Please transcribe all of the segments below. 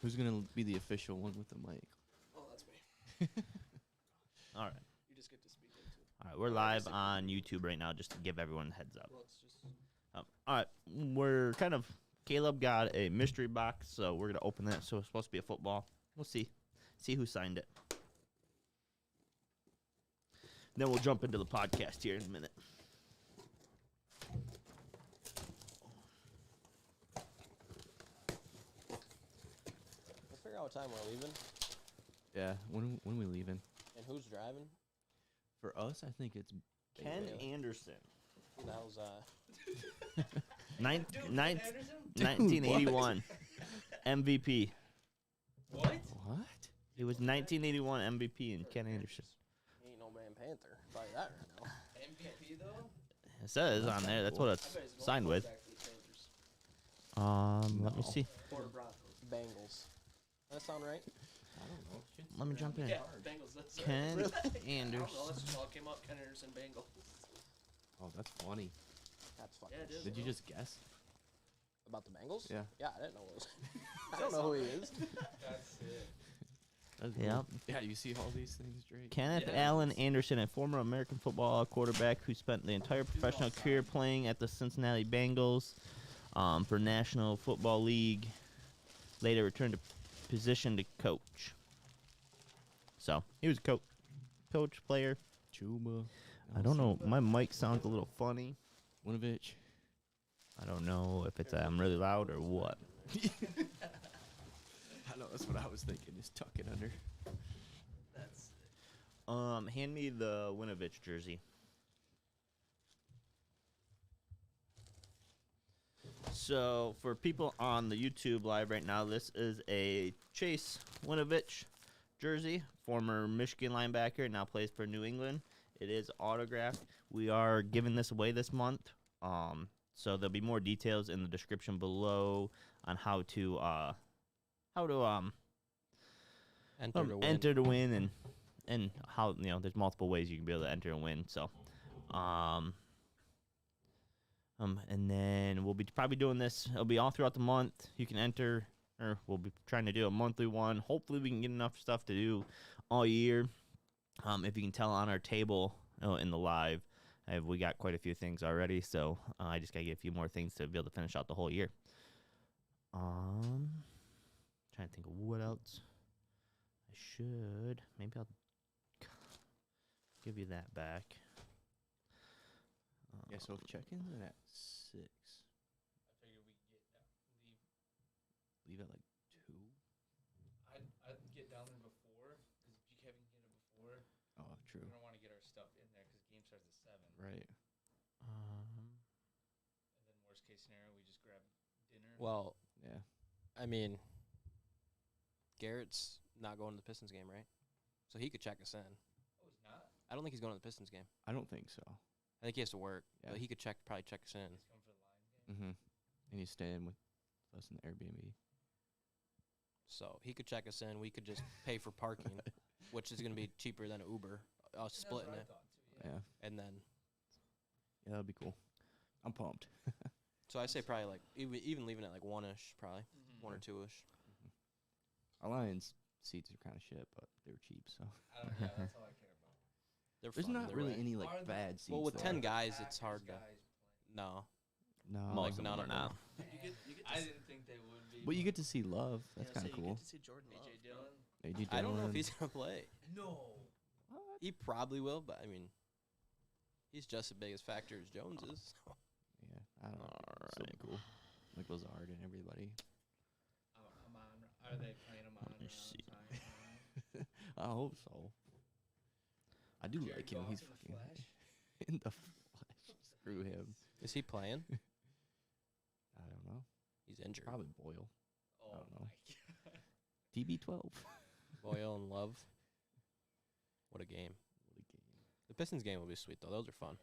Who's gonna be the official one with the mic? Oh, that's me. All right. You just get to speak into it. All right, we're live on YouTube right now just to give everyone a heads up. Well, it's just... All right, Caleb got a mystery box, so we're going to open that. So it's supposed to be a football. We'll see who signed it. Then we'll jump into the podcast here in a minute. Let's figure out what time we're leaving Yeah. When we leaving? and who's driving. For us, I think it's Ken Really? Anderson. Who the hell's 1981 MVP. What? what? He was 1981 MVP in Ken Anderson. He ain't no man Panther. Tell you that right now. MVP though? It says on there. That's what I it's bet he's going signed with. quarterback for the Panthers. Let me see. Or the Broncos. Bengals. That sound right? I don't know. Let me jump in. Yeah, Bengals. That's Ken I don't know. Anderson. That's just all it came up. Ken Anderson, Bengals. Oh, that's funny. That's fucking Yeah, it is. Did you just guess? About the Bengals? Yeah. Yeah, I didn't know what it was. I don't know who he is. That's it. That's Yep. cool. Yeah, you see all these things, Drake. Kenneth Yeah. Allen Anderson, a former American football quarterback who spent the entire professional career playing at the Cincinnati Bengals for National Football League. Later returned to position to coach. So he was a coach, player. Chuba. I don't know. My mic sounds a little funny. Winovich. I don't know if it's I'm really loud or what. I know, that's what I was thinking. Just tuck it under. That's it. Hand me the Winovich jersey. So, for people on the YouTube live right now, this is a Chase Winovich jersey, former Michigan linebacker, now plays for New England. It is autographed. We are giving this away this month. So there'll be more details in the description below on how to enter to win and how there's multiple ways you can be able to enter and win. So, and then we'll be probably doing this. It'll be all throughout the month. You can enter, or we'll be trying to do a monthly one. Hopefully, we can get enough stuff to do all year. If you can tell on our table in the live, we got quite a few things already. So I just gotta get a few more things to be able to finish out the whole year. Trying to think of what else. I should. Maybe I'll give you that back. Yeah, so check-ins are at 6. I figured we'd leave. Leave at like 2. I'd get down there before, because if you can get it before, Oh, true. we don't want to get our stuff in there because the game starts at 7. Right. And then worst case scenario, we just grab dinner. Well, Yeah. I mean, Garrett's not going to the Pistons game, right? So he could check us in. Oh, it's not? I don't think he's going to the Pistons game. I don't think so. I think he has to work. Yeah. But he could probably check us in. He's coming for the Lions game? Mm-hmm. And he's staying with us in the Airbnb. So he could check us in. We could just pay for parking, which is going to be cheaper than Uber. Us That's splitting what I it. thought too, Yeah. And then, Yeah, that'd be cool. I'm pumped. so I say probably like, even leaving at like 1-ish, probably. Mhm. 1 or 2-ish. Our Lions seats are kind of shit, but they were cheap, so. Yeah, that's all I care about. They're There's fun not either really way. any Are like there? bad seats. Well, with there. 10 guys, Packers it's hard to. guys No. No. Like, Most of none them of are them. now. playing. I didn't think they would be. But you get to see Love. That's kind of cool. see Jordan AJ Dillon? A.J. I don't know if Dillon. he's going to play. No. What? He probably will, but I mean, he's just as big as factor as Jones is. Yeah, I don't know. Still be cool. Like Lazard and everybody. Oh, I'm on. Are they playing him on? Let me see. I hope so. I do Jared like him. Goff He's in the fucking flesh? in the flesh. Screw him. Is he playing? I don't know. He's injured. Probably Boyle. Oh, don't know. my God. TB12. Boyle and Love. What a game. What a game. The Pistons game will be sweet, though. Those are fun.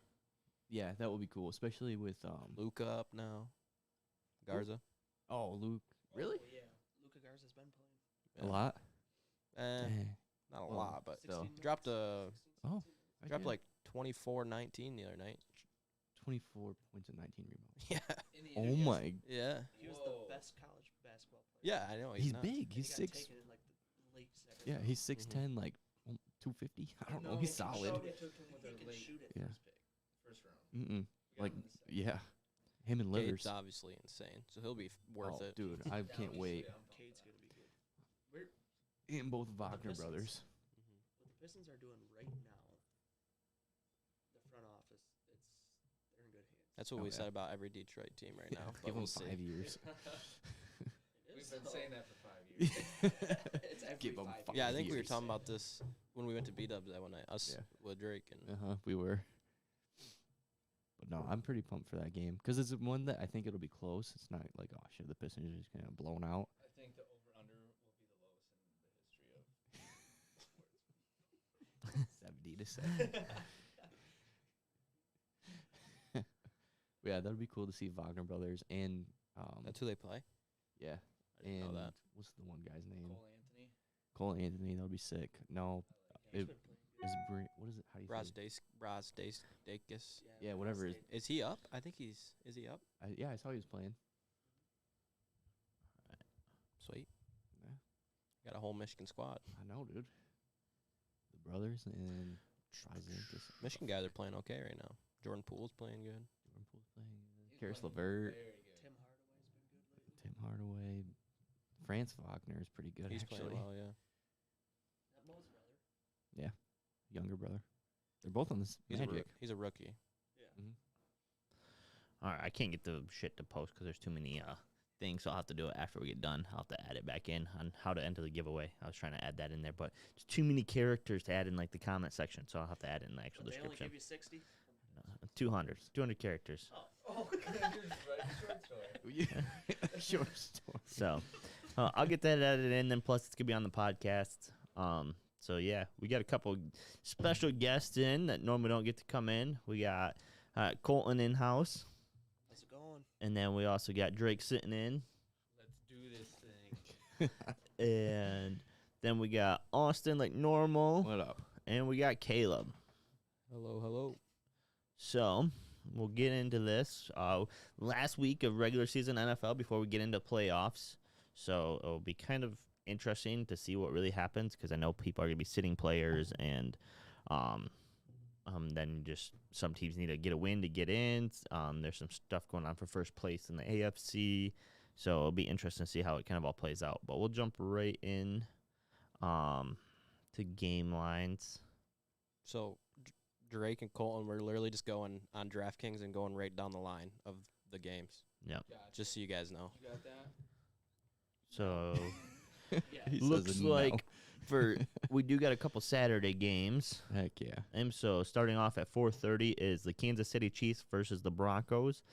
Yeah, that would be cool, especially with Luca up now. Garza. Oh, Luke. Really? Oh, yeah. Luka Garza's been playing. A lot. Dang. Not a Oh, lot, but still. he dropped a 16, Oh, 17. dropped like 24-19 the other night. 24 points and 19 rebounds. Yeah. In the Oh interviews, my. Yeah. He was Whoa. the best college basketball player. Yeah, I know. He's not. big. And He's he got 6. taken in like the late second Yeah, round. he's 6'10", like 250. I don't know. He's he can solid. shoot They it. took him with He their can late shoot it. Yeah. first round. Mm-mm. We got Like, him in the second. yeah. Him and Cade's Livers. obviously insane, so he'll be worth Oh, it. dude, I Yeah, can't wait. I'm pumped Cade's about gonna be good. And both Wagner Pistons. brothers. Mhm. What the Pistons are doing right now, the front office, they're in good hands. That's what Oh, we yeah. said about every Detroit team right Yeah, now. But give we'll him see. 5 years. It We've is, been though. saying that for 5 years. It's every Give 'em 5 5 Yeah, I think we were years. talking about this when we went to B-Dubs that one night. Us Yeah. with Drake and We were. But no, I'm pretty pumped for that game because it's one that I think it'll be close. It's not like, oh shit, the Pistons are just kind of blown out. I think the over/under will be the lowest in the history of 70 to 7. Yeah, that'll be cool to see Wagner brothers and that's who they play. yeah, I didn't and know that. what's the one guy's name? Cole Anthony. Cole Anthony. That'll be sick. No, He's it- been playing good. is it what is it? How do you say? Brasdakis. Yeah, whatever Ross it- Dade. Is he up? I think is he up? Yeah, I saw he was playing. Sweet. Yeah, Got a whole Michigan squad. I know, dude. The brothers and Trizinkus. Michigan guys are playing okay right now. Jordan Poole's playing good. Jordan Poole's playing. He's Karis playing LeVert, Very good. Tim Hardaway's been good lately. Tim Hardaway, France Wagner is pretty good He's actually. playing well, yeah. That Mo's brother. Younger brother. They're both on this Magic. He's a rookie. Mhm. All right, I can't get the shit to post because there's too many things, so I'll have to do it after we get done. I'll have to add it back in on how to enter the giveaway. I was trying to add that in there, but it's too many characters to add in like the comment section, so I'll have to add it in the actual But they only description. give you 60. 200 characters. Oh. Yeah, short story. So I'll get that added in. Then plus it's gonna be on the podcast. So yeah, we got a couple special guests in that normally don't get to come in. We got Colton in house, How's it going? and then we also got Drake sitting in, Let's do this thing. and then we got Austin like normal, What up? and we got Caleb. Hello. So we'll get into this. Last week of regular season NFL before we get into playoffs. So it'll be kind of interesting to see what really happens because I know people are going to be sitting players and then just some teams need to get a win to get in. There's some stuff going on for first place in the AFC. So it'll be interesting to see how it kind of all plays out. But we'll jump right in to game lines. So Drake and Colton were literally just going on DraftKings and going right down the line of the games. Yep. Gotcha. Just so you guys know. You got that? So Yeah. He says looks no. like we do got a couple Saturday games. Heck yeah. And so starting off at 4:30 is the Kansas City Chiefs versus the Broncos.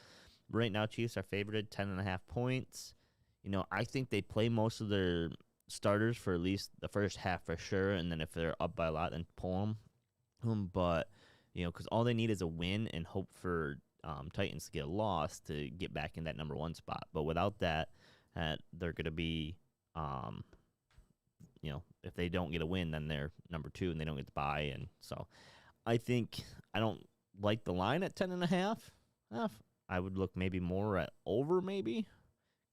Right now, Chiefs are favored 10.5 points. You know, I think they play most of their starters for at least the first half for sure, and then if they're up by a lot, then pull them. But you know, because all they need is a win and hope for Titans to get a loss to get back in that number one spot. But without that, they're going to be, you know, if they don't get a win, then they're number two and they don't get the bye. And so I think I don't like the line at 10.5. I would look maybe more at over maybe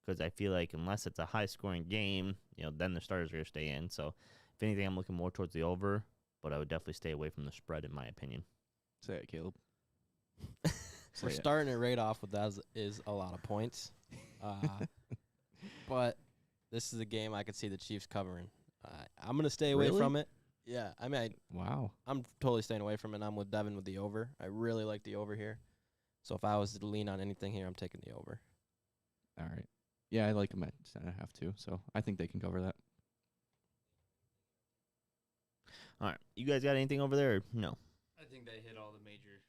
because I feel like unless it's a high-scoring game, you know, then the starters are going to stay in. So if anything, I'm looking more towards the over, but I would definitely stay away from the spread in my opinion. Say it, Caleb. We're Say it. starting it right off with that is a lot of points. But this is a game I could see the Chiefs covering. I'm going to stay away Really? from it. Yeah, I mean, Wow. I'm totally staying away from it. I'm with Devin with the over. I really like the over here. So if I was to lean on anything here, I'm taking the over. All right. Yeah, I like them at 10.5 too. So I think they can cover that. All right. You guys got anything over there? Or no. I think they hit all the major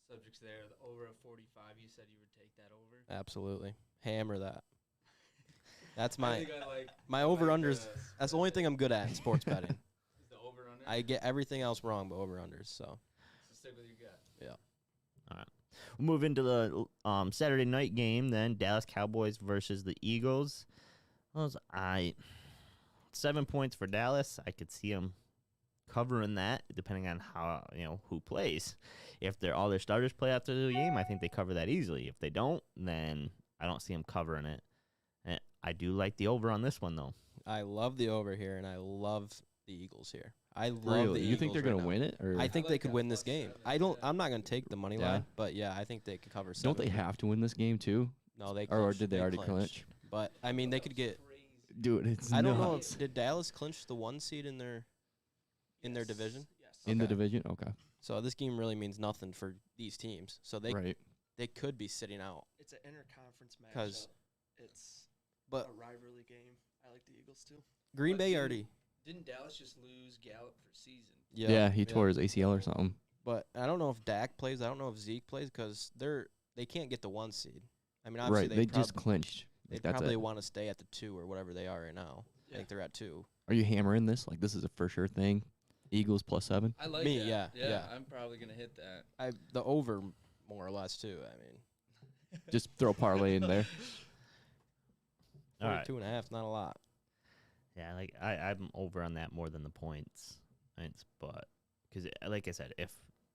subjects there. The over at 45, you said you would take that over. Absolutely. Hammer that. That's I my think I like my I like over-unders. the That's the only thing I'm good at in sports betting. Is the over under? I get everything else wrong but over-unders. So So stick with your gut. We'll move into the Saturday night game then. Dallas Cowboys versus the Eagles. 7 points for Dallas. I could see them covering that depending on how, you know, who plays. If all their starters play after the game, I think they cover that easily. If they don't, then I don't see them covering it. And I do like the over on this one though. I love the over here, and I love the Eagles here. I love the Really? Eagles. You think they're right gonna now. win it, or I think I they like could that win this plus game. 7, I don't. yeah. I'm not gonna take the money Yeah. line, but yeah, I think they could cover 7. don't they have to win this game too? No, they. Or clinched. did they already clinched. clinch? But I mean, they could get. Dude, it's I don't know. nuts. If, did Dallas clinch the 1 seed in their division? Yes. In the Okay. division. Okay, So this game really means nothing for these teams. So right. they could be sitting out. It's an interconference match. 'Cause- It's But a rivalry game. I like the Eagles too. Green But Bay didn't- already. Didn't Dallas just lose Gallup for season? Yeah, he tore his ACL or something. But I don't know if Dak plays. I don't know if Zeke plays because they can't get the 1 seed. I mean, obviously Right, they just clinched. they That's probably it. want to stay at the 2 or whatever they are right now. I Yeah. think they're at 2. Are you hammering this? Like this is a for sure thing. Eagles plus 7. I like Me, that. yeah, yeah. I'm probably gonna hit that. The over more or less too. I mean, Just throw a parlay in there. All right. 42.5, not a lot. Yeah, like I'm over on that more than the points. But because like I said, if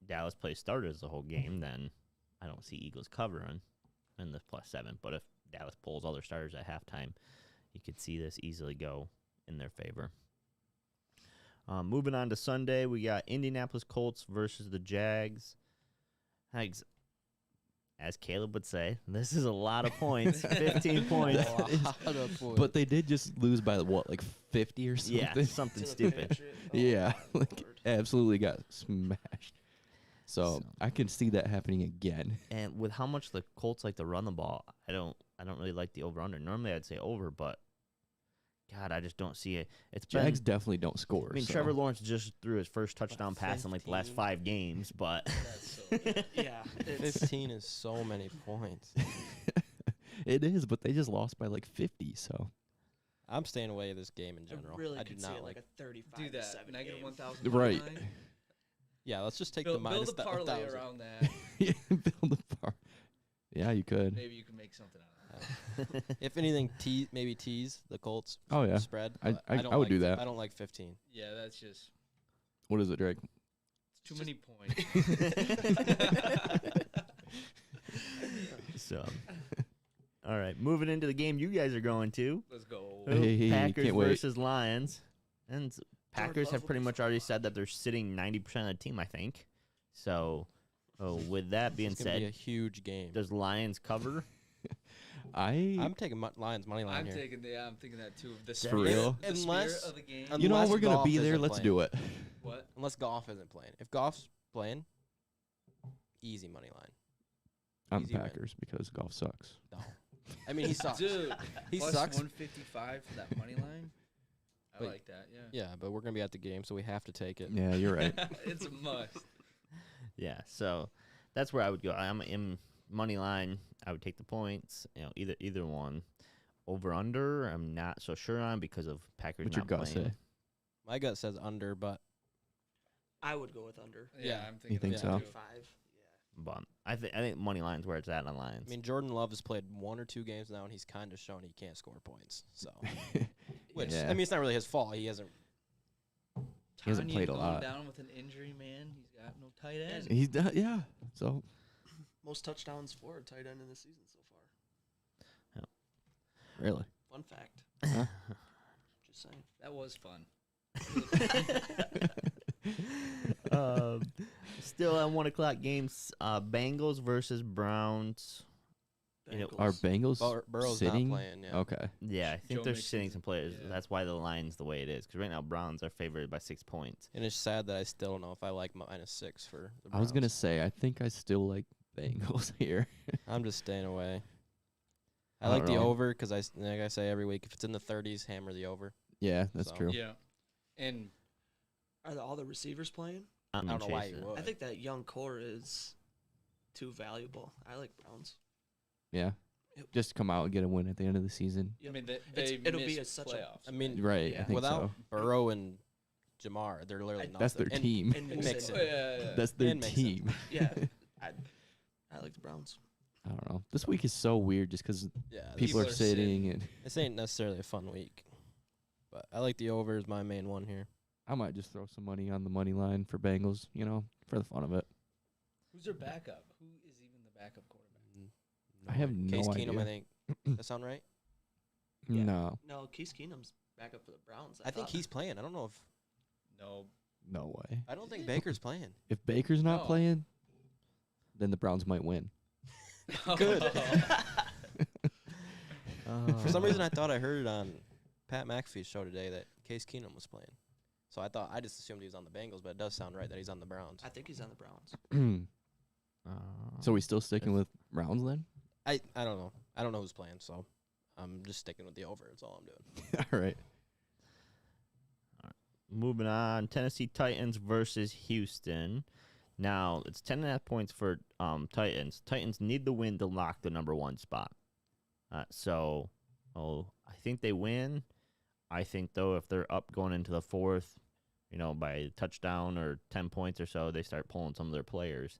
Dallas plays starters the whole game, then I don't see Eagles covering in the plus 7. But if Dallas pulls all their starters at halftime, you could see this easily go in their favor. Moving on to Sunday, we got Indianapolis Colts versus the Jags. As Caleb would say, this is a lot of points. 15 points. But they did just lose by what, like 50 or something? Yeah, something To the stupid. Patriot. Oh, Yeah, my like Lord. absolutely got smashed. So So- I can see that happening again. And with how much the Colts like to run the ball, I don't really like the over under. Normally I'd say over, but God, I just don't see it. It's Jags been, definitely don't score. I mean, so. Trevor Lawrence just threw his first touchdown pass in like the last 15? 5 games, but That's so bad. Yeah. It's 15 is so many points. It is, but they just lost by like 50. So I'm staying away this game in I general. really I do could see not it like. like a 35 Do to that. 7 Negative game. 1,000. Right. Yeah, let's just take Build, the minus build a parlay 1,000. around that. yeah, build a par. Yeah, you could. Maybe you can make something out of that. If anything, maybe tease the Colts Oh yeah. spread. I- but I don't would like do that. I don't like 15. Yeah, that's just What is it, Drake? it's too many points. so all right, moving into the game you guys are going to. Let's go. Hey, Packers can't wait. versus Lions. And Packers Love have will pretty be much already said that they're sitting 90% of the team, I think. So, with that being It's gonna be a said, huge game. does Lions cover? I'm taking Lions money line I'm here. I'm thinking that too. The For spirit, real? the spirit Unless- of the game. You know, Unless we're gonna Goff be there. isn't Let's playing. do it. What? Unless Goff isn't playing. If Goff's playing, easy money line. I'm Easy win. Packers because golf sucks. No. I mean, he sucks. Dude, He plus sucks. 155 for that money line. I Wait. like that. Yeah. Yeah, but we're gonna be at the game, so we have to take it. Yeah, you're right. It's a must. Yeah, so that's where I would go. I'm in money line. I would take the points. Either one. Over under, I'm not so sure on because of Packers What's your not gut playing. say? My gut says under, but I would go with under. Yeah. I'm thinking think that so? too. 35. But I think money line's where it's at on Lions. I mean Jordan Love has played 1 or 2 games now, and he's kind of shown he can't score points. So, which Yeah. I mean, it's not really his fault. He hasn't. He hasn't Tanya played a going lot. down with an injury, man. He's got no tight end. He's done. Yeah. So Most touchdowns for a tight end in the season so far. really, Fun fact. Huh? Just saying. That was fun. Still on 1:00 games. Bengals versus Browns. You know, Bengals. are Bengals Burrow's sitting? not playing. Yeah. Okay. Yeah, I think Joe they're Mixon's- sitting some players. yeah. That's why the line's the way it is. Because right now Browns are favored by 6 points. And it's sad that I still don't know if I like -6 for the I was gonna Browns. say I think I still like Bengals here. I'm just staying away. I I like don't the know. over because like I say every week, if it's in the 30s, hammer the over. Yeah, that's So, true. Yeah. And Are all the receivers playing? I'm I don't know why chasing you it. would. I think that young core is too valuable. I like Browns. Yeah. Yep. Just come out and get a win at the end of the season. I mean, they it'll be missed such a- playoffs. I mean, Right. Yeah. I think without so. Burrow and Jamar, they're literally nothing. That's their And team. And Mixon. Mixon. Oh, yeah. That's their and Mixon. team. Yeah. I like the Browns. I don't know. This week is so weird just because Yeah, people People are are sitting, sitting. and this ain't necessarily a fun week. But I like the over as my main one here. I might just throw some money on the money line for Bengals, for the fun of it. Who's their backup? Who is even the backup quarterback? I have no Case Keenum, idea. I think. That sound right? Yeah. No, No, Case Keenum's back up for the Browns. I think thought. he's playing. I don't know if No. no way. I don't think Baker's playing. If Baker's not No. playing, then the Browns might win. Good. Uh, For some reason, I thought I heard on Pat McAfee's show today that Case Keenum was playing. So I just assumed he was on the Bengals, but it does sound right that he's on the Browns. I think he's on the Browns. so we still sticking with Browns then? I don't know. I don't know who's playing, so I'm just sticking with the over. That's all I'm doing. All right. Moving on, Tennessee Titans versus Houston. Now it's 10.5 points for Titans. Titans need the win to lock the number 1 spot. I think they win. I think though, if they're up going into the 4th, by a touchdown or 10 points or so, they start pulling some of their players.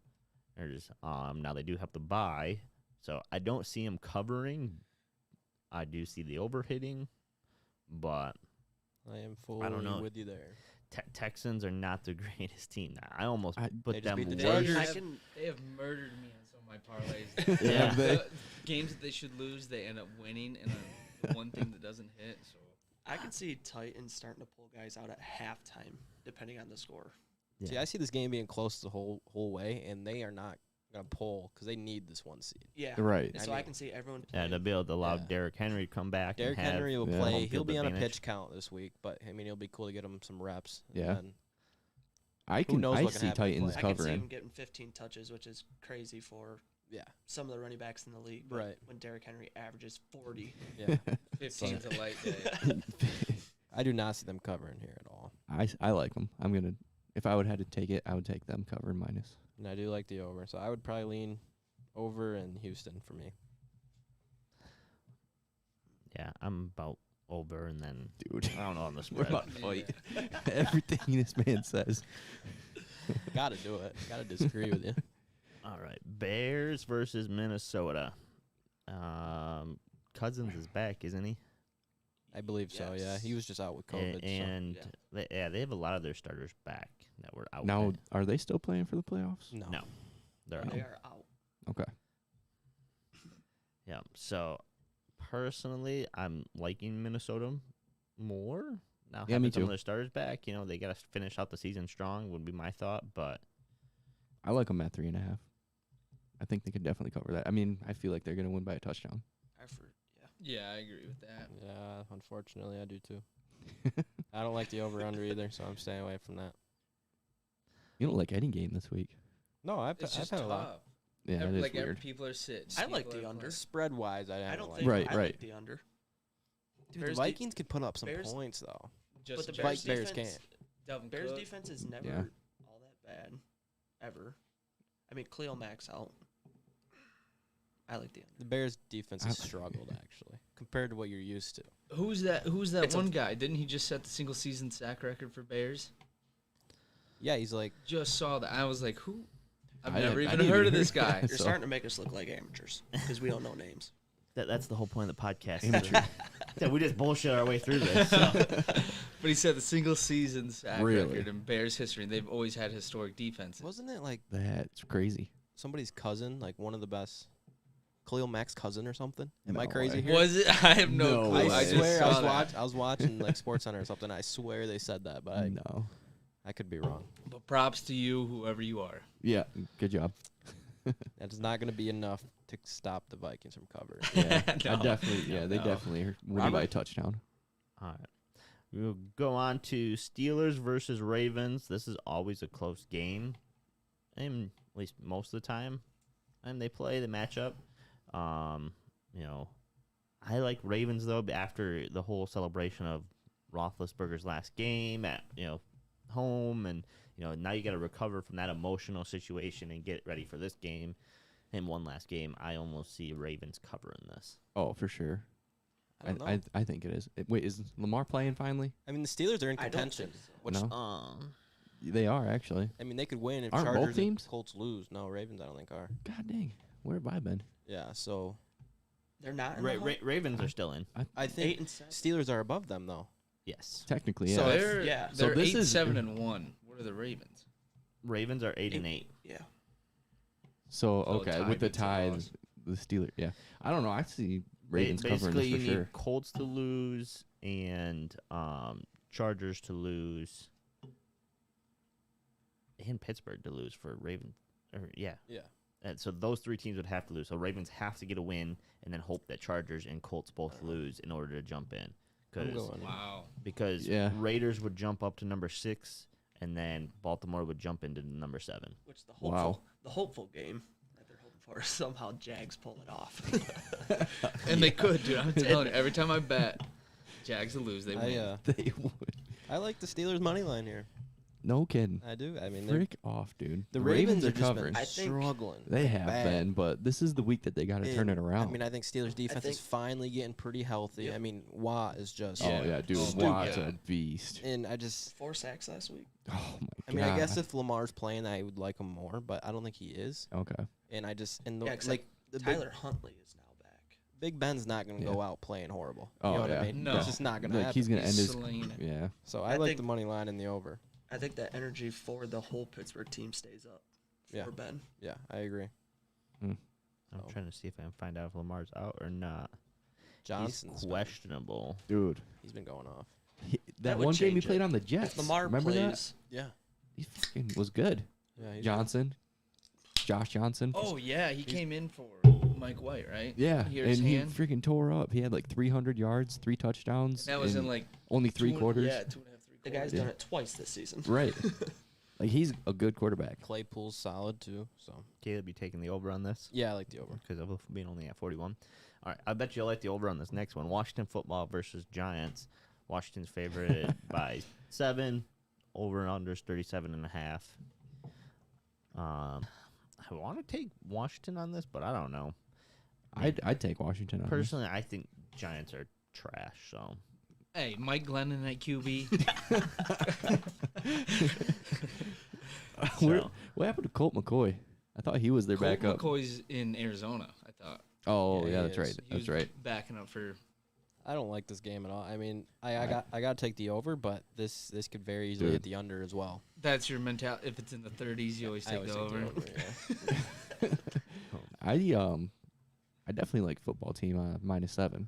Now they do have to bye, so I don't see them covering. I do see the over hitting, but I am fully know. with you there. Texans are not the greatest team. I almost They put just them beat the way- Chargers. They have murdered me on some of my parlays. Yeah. The games that they should lose, they end up winning, and then one thing that doesn't hit. So I can see Titans starting to pull guys out at halftime, depending on the score. See, Yeah. I see this game being close the whole way, and they are not gonna pull because they need this 1 seed. Yeah. Right. And I so I mean- can see everyone Yeah, playing. to be able to allow Yeah. Derrick Henry to come back. Derrick and have Henry will Yeah. play. home He'll field be on a advantage. pitch count this week, but I mean, it'll be cool to get him some reps. and Yeah. then- I knows I what can see happen in Titans play. I can see him covering. getting 15 touches, which is crazy for yeah. some of the running backs in the league. But Right. when Derrick Henry averages 40. Yeah. 15's a light day. I do not see them covering here at all. I like them. I'm gonna. If I would have to take it, I would take them covering minus. And I do like the over. So I would probably lean over in Houston for me. Yeah, I'm about over, and then Dude, I don't know on the we're spread. about to fight. Everything this man says. Gotta do it. Gotta disagree with you. All right, Bears versus Minnesota. Cousins is back, isn't he? I believe so, yeah. He Yes. was just out with A- COVID. and yeah. they have a lot of their starters back that were out. Now, are they still playing for the playoffs? so. No. No. They're They out. are out. Okay. Yeah. So personally, I'm liking Minnesota more. Now Yeah, having me some too. of their starters back, they got to finish out the season strong would be my thought. But I like them at 3.5. I think they could definitely cover that. I mean, I feel like they're gonna win by a touchdown. Yeah, I agree with that. Yeah, unfortunately, I do too. I don't like the over-under either, so I'm staying away from that. You don't like any game this week. No, I've It's just had a tough. lot. Yeah, it is Like weird. people are sitting. I like people the are under. playing. Spread-wise, I don't don't like think Right, I right. like the under. Dude, Bears the de- Vikings could put up some Bears- points, though. Just But the Bears Bears, defense- defense, Dalvin Bears Cook. defense is never Yeah. all that bad, ever. I mean, Khalil Mack's out. I like the under. The Bears' defense has I- struggled, actually, compared to what you're used to. Who's that It's a- one guy? Didn't he just set the single season sack record for Bears? Yeah, he's like, Just saw that. I was like, who? I've I never didn't even heard of hear this guy. that. You're So- starting to make us look like amateurs because we don't know names. that's the whole point of the podcast. Amateur. Yeah, we just bullshit our way through this. So. But he set the single season sack Really? record in Bears history, and they've always had historic defenses. wasn't it like That's crazy. somebody's cousin, like one of the best, Khalil Mack's cousin or something? Am I No crazy way. here? Was it? I have no, No clue. way. I just swear saw that. I was watching like SportsCenter or something. I swear they said that, but No. I could be wrong. But props to you, whoever you are. Yeah. Good job. That is not going to be enough to stop the Vikings from covering. Yeah. No. I definitely. Yeah, they No. definitely are winning by a Robert? touchdown. All right. We'll go on to Steelers versus Ravens. This is always a close game, and at least most of the time. And they play the matchup. I like Ravens though. But after the whole celebration of Roethlisberger's last game at home, and now you got to recover from that emotional situation and get ready for this game. And one last game, I almost see Ravens covering this. Oh, for sure. I don't know. I think it is. Wait, is Lamar playing finally? I mean, the Steelers are in I don't contention, think so. which No. They are actually. I mean, they could win if Aren't both Chargers teams? and Colts lose. No, Ravens I don't think are. God dang. Where have I been? Yeah, so They're not. In the hunt? Ravens are still in. I think 8-7. Steelers are above them though. Yes. Technically, yeah. So They're, Yeah. So they're this is- 8-7-1. What are the Ravens? Ravens are 8-8. Yeah. So So okay, tie with the beats a tie, loss. the Steelers. Yeah, I don't know. I see Ravens covering basically, this you for need sure. Colts to lose and Chargers to lose and Pittsburgh to lose for Ravens. Yeah. And so those 3 teams would have to lose. So Ravens have to get a win and then hope that Chargers and Colts both lose in order to jump in. I'm going. Wow. Because Yeah. Raiders would jump up to number 6 and then Baltimore would jump into number 7. Which the hopeful game that they're hoping for is somehow Jags pull it off. And they could, dude. I'm telling you, every time I bet Jags will lose, they win. They would. I like the Steelers money line here. No kidding. I do. I mean, they're- Frick off, dude. the Ravens are are just covering. been I think struggling. They have bad. been, but this is the week that they got to turn it And, around. I mean, I think Steelers defense is think- finally getting pretty healthy. Yep. I mean, Watt is just. oh yeah, dude, Stupid. Watt's a beast. And I just. 4 sacks last week. Oh my god. I mean, I guess if Lamar's playing, I would like him more, but I don't think he is. Okay. And I just and the, Yeah, like the Tyler Huntley is now back. Big Ben's not going to Yeah. go out playing horrible. Oh, you know what yeah. I mean? No. It's just not going to Like happen. he's gonna end his. Slaying it. Yeah. So I I like think- the money line and the over. I think that energy for the whole Pittsburgh team stays up Yeah. for Ben. Yeah, I agree. I'm Oh. trying to see if I can find out if Lamar's out or not. Johnson's He's been- questionable. Dude. he's been going off. That would one game he change played it. on the Jets. If Lamar Remember that? plays, Yeah. He fucking was good. Yeah. He's Johnson. Josh Johnson. Oh, yeah. He came in for Mike White, right? Yeah, He hurt and his he hand. freaking tore up. He had like 300 yards, 3 touchdowns. That was in like only 3 quarters. Yeah, 2.5, 3 the quarters. guy's done it twice this season. Right. Like he's a good quarterback. Claypool's solid too. So Caleb, you taking the over on this? yeah, I like the over. Because of being only at 41. All right, I bet you'll like the over on this next one. Washington football versus Giants. Washington's favored by 7. Over and under is 37.5. I want to take Washington on this, but I don't know. I'd take Washington on this. Personally, I think Giants are trash. So Hey, Mike Glennon at QB. So- What happened to Colt McCoy? I thought he was their Colt backup. McCoy's in Arizona, I thought. Oh Yeah, yeah, he that's right. is. He That's was right. backing up for. I don't like this game at all. I mean, I got to take the over, but this could very easily Dude. hit the under as well. That's your mentality. If it's in the 30s, you always I take always the take over. yeah. I definitely like football team -7.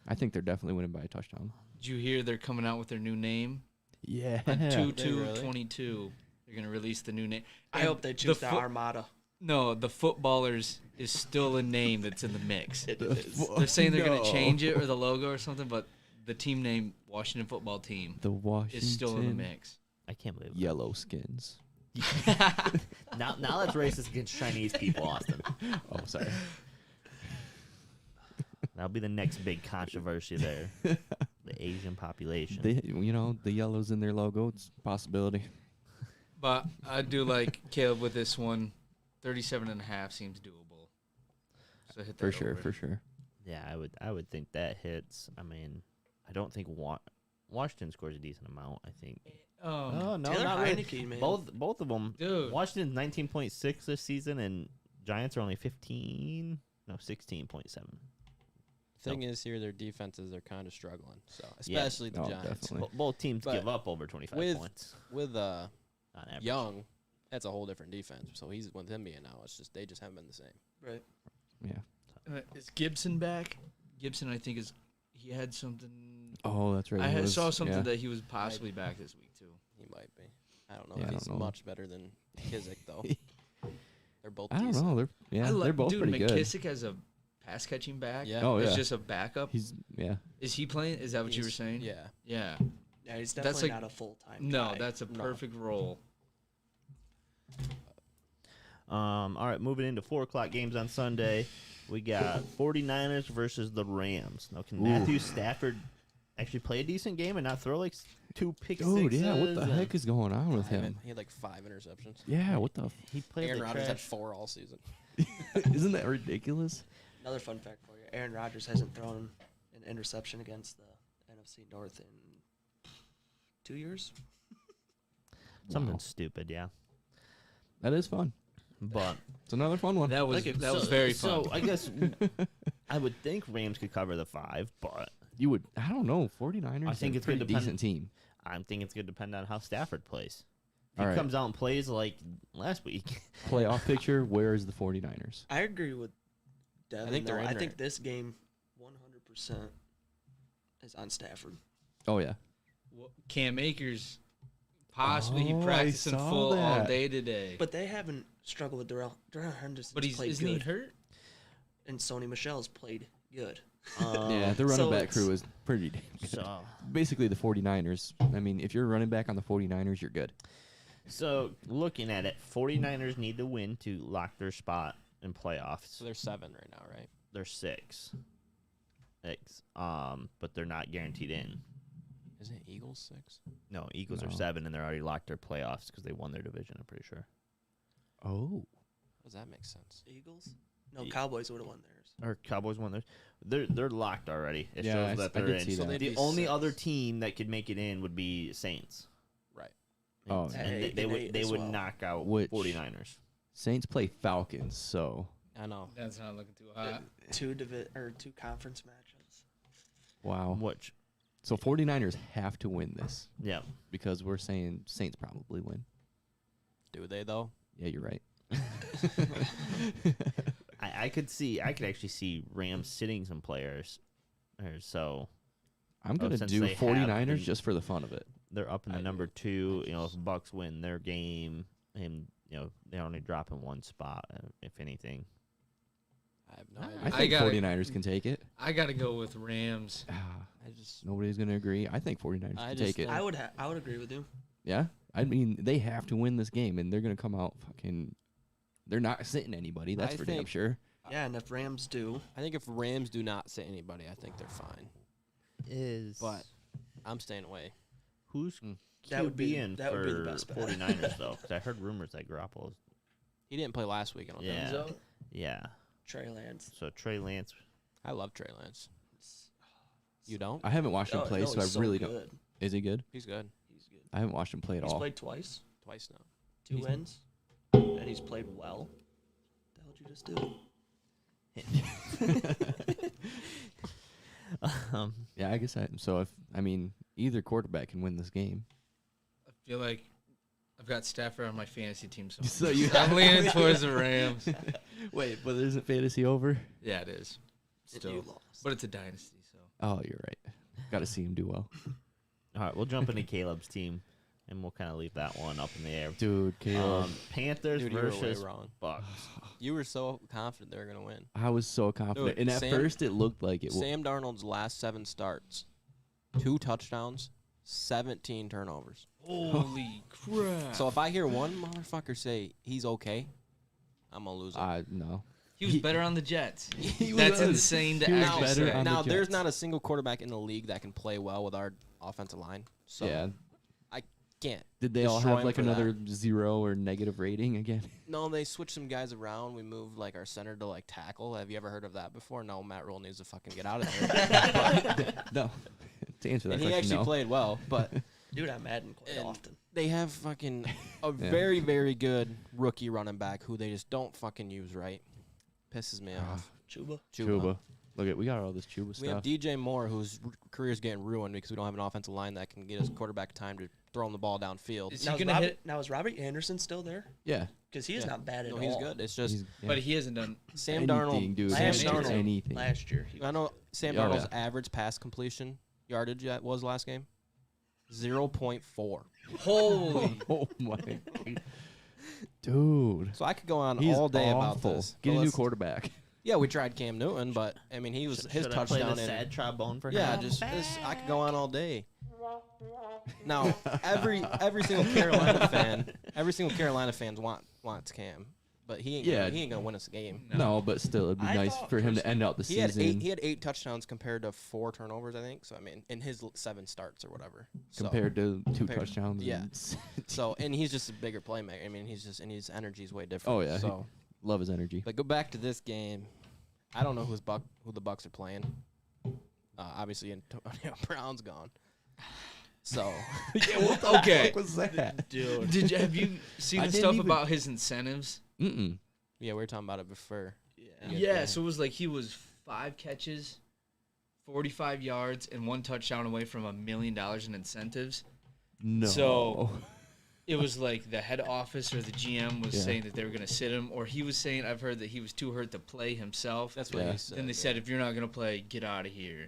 I think they're definitely winning by a touchdown. Did you hear they're coming out with their new name? Yeah. On They really? 2/2/22, they're going to release the new name. I And hope they choose the foot- Armada. No, the Footballers is still a name that's in the mix. It is. They're saying they're going No. to change it or the logo or something, but the team name, Washington Football Team, The Washington is still in the mix. I can't believe it. Yellow Skins. Now that's racist against Chinese people, Austin. Oh, sorry. That'll be the next big controversy there. The Asian population. The yellow's in their logo. It's a possibility. But I do like Caleb with this one. 37.5 seems doable. So hit that For sure, over. for sure. Yeah, I would think that hits. I mean, I don't think Washington scores a decent amount. I think. Oh, no, Taylor not really. Heineke, man. Both of them. dude. Washington's 19.6 this season, and Giants are only 16.7. Thing is, here their defenses are kind of struggling. So Yeah. especially the No, Giants definitely. Both teams But give up over 25 with- points with on average. Young. That's a whole different defense. So he's with him being out. It's just they just haven't been the same. Right. Yeah. Is Gibson back? Gibson, I think, he had something. Oh, that's right. I he was- saw something yeah. that he was possibly back this week, too. He might be. I don't know. Yeah, I if don't he's know. much better than Kizik though. They're both. I don't decent. know. They're both dude, pretty good. McKissick as a pass catching back. Yeah. Oh, Is yeah. just a backup. He's Is he playing? Is that what you were He's- saying? Yeah. Yeah. Yeah, he's That's definitely like- not a full-time No, guy. that's a No. perfect role. All right, moving into 4 o'clock games on Sunday. We got 49ers versus the Rams. Now, can Ooh. Matthew Stafford actually play a decent game and not throw like 2 pick dude. sixes? Yeah. What the and- heck is going on with him? He had like 5 interceptions. Yeah. What the? He played Aaron like Rodgers had trash. 4 all season. Isn't that ridiculous? Another fun fact for you: Aaron Rodgers hasn't thrown an interception against the NFC North in 2 years. Something Wow. stupid, yeah. That is fun. But It's another fun one. That was Like that was very fun. So I guess I would think Rams could cover the 5, but You would. I don't know. 49ers. I think are a it's gonna pretty depend- decent team. I'm thinking it's going to depend on how Stafford plays. If All he right. comes out and plays like last week, Playoff picture. Where is the 49ers? I agree with Devin. think they're though. in I there. think this game is on Stafford. Oh yeah. Cam Akers, possibly he Oh, I practiced in saw full all that. day today. But they haven't struggled with Darrell Henderson. But isn't played he good, hurt? and Sony Michel's played good. Yeah, the running so back it's- crew is pretty damn good. So, Basically, the 49ers. I mean, if you're a running back on the 49ers, you're good. so looking at it, 49ers need to win to lock their spot in playoffs. So they're 7 right now, right? They're 6. But they're not guaranteed in. Isn't it Eagles 6? No, Eagles are No. 7, and they're already locked their playoffs because they won their division, I'm pretty sure. Oh. Does that make sense? Eagles? No, Ye- Cowboys would have won theirs. Or Cowboys won theirs. They're locked already. It Yeah, shows that I they're did in. see So that. they'd The be only 6. other team that could make it in would be Saints. Right. Oh, And yeah. they would 8 they as would well. knock out Which- 49ers. Saints play Falcons, so I know. That's not looking too hot. Two conference matches. wow. Which, So 49ers have to win this yeah. because we're saying Saints probably win. Do they, though? Yeah, you're right. I could actually see Rams sitting some players. Or so I'm going to since do they have 49ers been- just for the fun of it. they're up in the I number do. 2. You know, if Bucks win their game, and they're only dropping one spot, if anything. I have no I idea. think gotta- 49ers can take it. I got to go with Rams. I just Nobody's going to agree. I think 49ers I can just take it. think- I would agree with you. Yeah? I mean, they have to win this game, and they're going to come out fucking... They're not sitting anybody. That's I for damn think- sure. Yeah, and if Rams do, I think if Rams do not sit anybody, I think they're fine. But I'm staying away. Who's That would be- QBing that would be the for best bet. 49ers though? Because I heard rumors that Garoppolo's. He didn't play last week. I don't Yeah. think. Enzo, Yeah. Trey Lance. So Trey Lance. I love Trey Lance. You don't? I haven't watched him No, play, no, so he's I really don't. good. Is he good? He's good. He's good. I haven't watched him play at He's all. played twice, Twice now. 2 He's- wins, and he's played well. What the hell did you just do? Yeah, I guess either quarterback can win this game. I feel like I've got Stafford on my fantasy team, so, So you I'm have- leaning towards the Rams. Wait, but isn't fantasy over? Yeah, it is. And Still, you lost. but it's a dynasty, so Oh, you're right. Got to see him do well. All right, we'll jump into Caleb's team, and we'll kind of leave that one up in the air. Dude, Caleb. Panthers Dude, you were way versus wrong. Bucks. You were so confident they were gonna win. I was so confident. Dude, And at Sam- first, it looked like it would. Sam Darnold's last 7 starts, 2 touchdowns, 17 turnovers. holy crap! So if I hear one motherfucker say he's okay, I'm gonna lose it. No. he was better on the Jets. He That's was. insane to He was actually better say. on the now there's Jets. not a single quarterback in the league that can play well with our offensive line. So Yeah. I can't. Did they all destroy have him like for that. another 0 or negative rating again? No, they switched some guys around. We moved like our center to like tackle. Have you ever heard of that before? No, Matt Rule needs to fucking get out of there. No. To answer that and he question, actually no. played well, but Dude, I Madden quite And- often. they have fucking a Yeah. very, very good rookie running back who they just don't fucking use right. Pisses me Ah, off. Chuba. Chuba. Look at we got all this Chuba We have stuff. DJ Moore, whose career's getting ruined because we don't have an offensive line that can get his quarterback time to throw him the ball downfield. Is Now he is, gonna Robert, hit? now is Robert Anderson still there? Yeah. Because he is Yeah. not bad at No, all. he's good. It's just He's- yeah. But he hasn't done. Sam anything, Darnold. dude. Last Sam Darnold- anything. Last year. He I know Sam Oh, Darnold's yeah. average pass completion yardage that was last game 0.4. Holy! Oh my God. Dude. So I could go on He's all day about awful. this. Get but a new let's- quarterback. Yeah, we tried Cam Newton, but I mean he was his Should I play touchdown the in. sad trombone for Yeah, him? I could go on all day. Now, every single Carolina fan wants Cam, but he ain't gonna win us a game. No, but still, it'd be I nice thought for him to personally- end out the He had season he had 8 touchdowns compared to 4 turnovers, I think. So I mean, in his 7 starts or whatever. So, compared to 2 compared to- touchdowns. yeah. and So and he's just a bigger playmaker. I mean, his energy is way different. Oh, yeah. So, love his energy. but go back to this game. I don't know who the Bucks are playing. Obviously, Antonio Brown's gone. So Okay. What was that? Dude, have you seen I the didn't stuff even- about his incentives? Mm-mm. yeah, we were talking about it before. Yeah. Yeah, so it was like he was 5 catches, 45 yards, and 1 touchdown away from $1 million in incentives. No. So- it was like the head office or the GM was saying that they were going to sit him, or he was saying, I've heard that he was too hurt to play himself. That's what he said. Then they said, if you're not going to play, get out of here.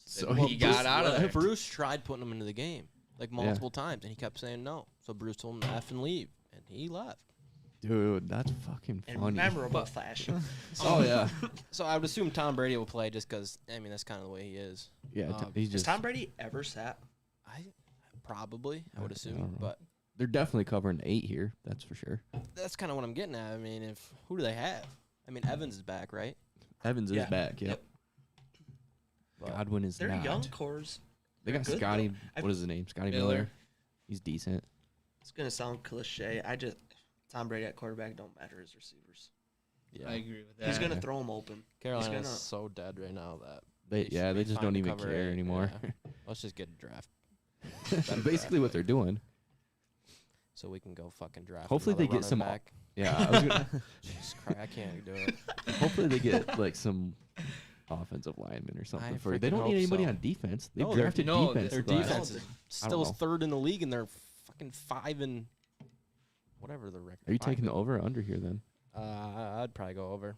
So he got out of there. Bruce tried putting him into the game like multiple times, and he kept saying no. So Bruce told him to F and leave, and he left. Dude, that's fucking In funny. memorable fashion. Oh yeah, So I would assume Tom Brady will play just because, I mean, that's kind of the way he is. yeah. He's Has just. Tom Brady ever sat? I would don't assume, know. but They're definitely covering 8 here. That's for sure. that's kind of what I'm getting at. I mean, who do they have? I mean, Evans is back, right? Evans Yeah. is back. Yep. But Godwin is They're not. young cores. They got They're good, Scotty. though. What is his name? Scotty Miller. Miller. He's decent. It's gonna sound cliche. Tom Brady at quarterback don't matter his receivers. Yeah. I agree with that. He's gonna Yeah. throw them open. Carolina's gonna- so dead right now that They should they be just fine don't to even cover care it, anymore. yeah. Let's just get a draft Basically, what they're doing. so we can go fucking draft. Hopefully they another get some. running back. Yeah, I was gonna, Jesus Christ, I can't do it. hopefully they get like some offensive lineman or something. They freaking don't need hope anybody so. on defense. They No, they're- drafted no, defense. Their class. defense is I don't still know. third in the league, and they're fucking 5 and whatever the record. Are you 5 taking the and- over or under here then? I'd probably go over,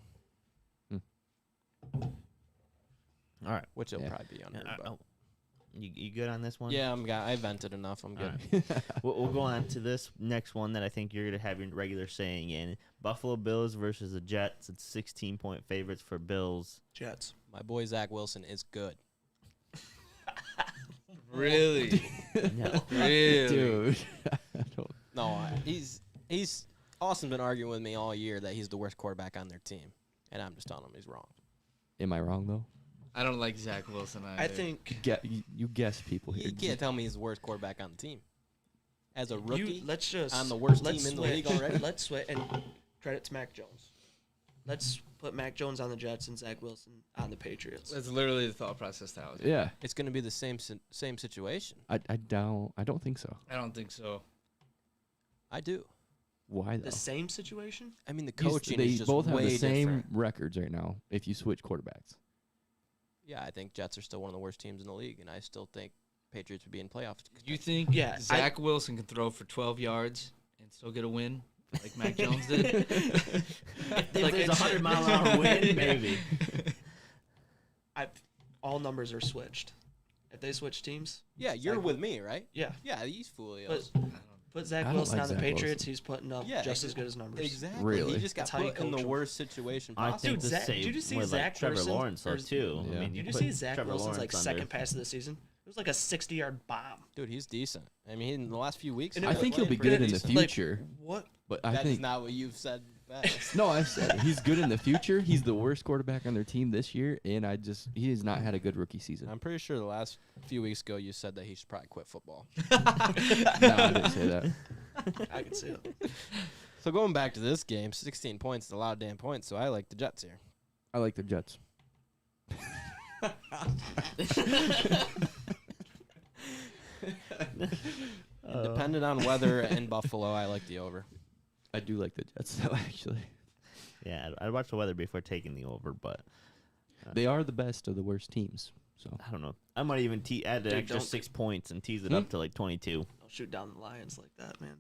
All right. which it'll Yeah. probably be under. Yeah, but you good on this one? yeah, I vented enough. I'm good. All right. We'll go on to this next one that I think you're going to have your regular saying in. Buffalo Bills versus the Jets. It's 16-point favorites for Bills. Jets. My boy Zach Wilson is good. Really? Yeah. Really? Dude. I don't- No, he's Austin's been arguing with me all year that he's the worst quarterback on their team, and I'm just telling him he's wrong. Am I wrong though? I don't like Zach Wilson either. I think You guess people here. You can't tell me he's the worst quarterback on the team. As a rookie, let's just on the worst let's team in the switch. league already. Let's switch and credit to Mac Jones. Let's put Mac Jones on the Jets and Zach Wilson on the Patriots. That's literally the thought process that was. Yeah, it's going to be the same situation. I don't think so. I don't think so. I do. Why though? The same situation? I mean, the He's- coaching they is just both have way the same different. records right now. If you switch quarterbacks, Yeah, I think Jets are still one of the worst teams in the league, and I still think Patriots would be in playoffs. You think Yeah, Zach Wilson can throw for 12 yards and still get a win like Mac Jones did? If Like there's a it's- 100-mile-an-hour wind, maybe. All numbers are switched. If they switch teams, Yeah, you're Zach- with me, right? yeah. Yeah, he's fully But put Zach I don't Wilson like on the Zach Patriots, Wilson. he's putting up Yeah, just as good as numbers. exactly. Really? He just got That's how you put in the coach him. worst situation I possible. think Dude, the Zach- same did you see with Zach like Trevor Wilson- Lawrence though or- too. Yeah. I mean, Did you put see Zach Trevor Wilson's Lawrence like under. second pass of the season? It was like a 60-yard bomb. Dude, he's decent. I mean, in the last few weeks, And I it think he'll be playing good in pretty the decent. Like, future. what? But I That think is not what you've said best. no, I said he's good in the future. He's the worst quarterback on their team this year, and he has not had a good rookie season. I'm pretty sure the last few weeks ago you said that he should probably quit football. No, I didn't say that. I can see it. So going back to this game, 16 points is a lot of damn points, so I like the Jets here. I like the Jets. Depending on weather in Buffalo, I like the over. I do like the Jets, though. Actually, Yeah, I'd watch the weather before taking the over, but they are the best of the worst teams. So I don't know. I might even add an Dude, extra don't- 6 points and tease it Hmm? up to like 22. Don't shoot down the Lions like that, man.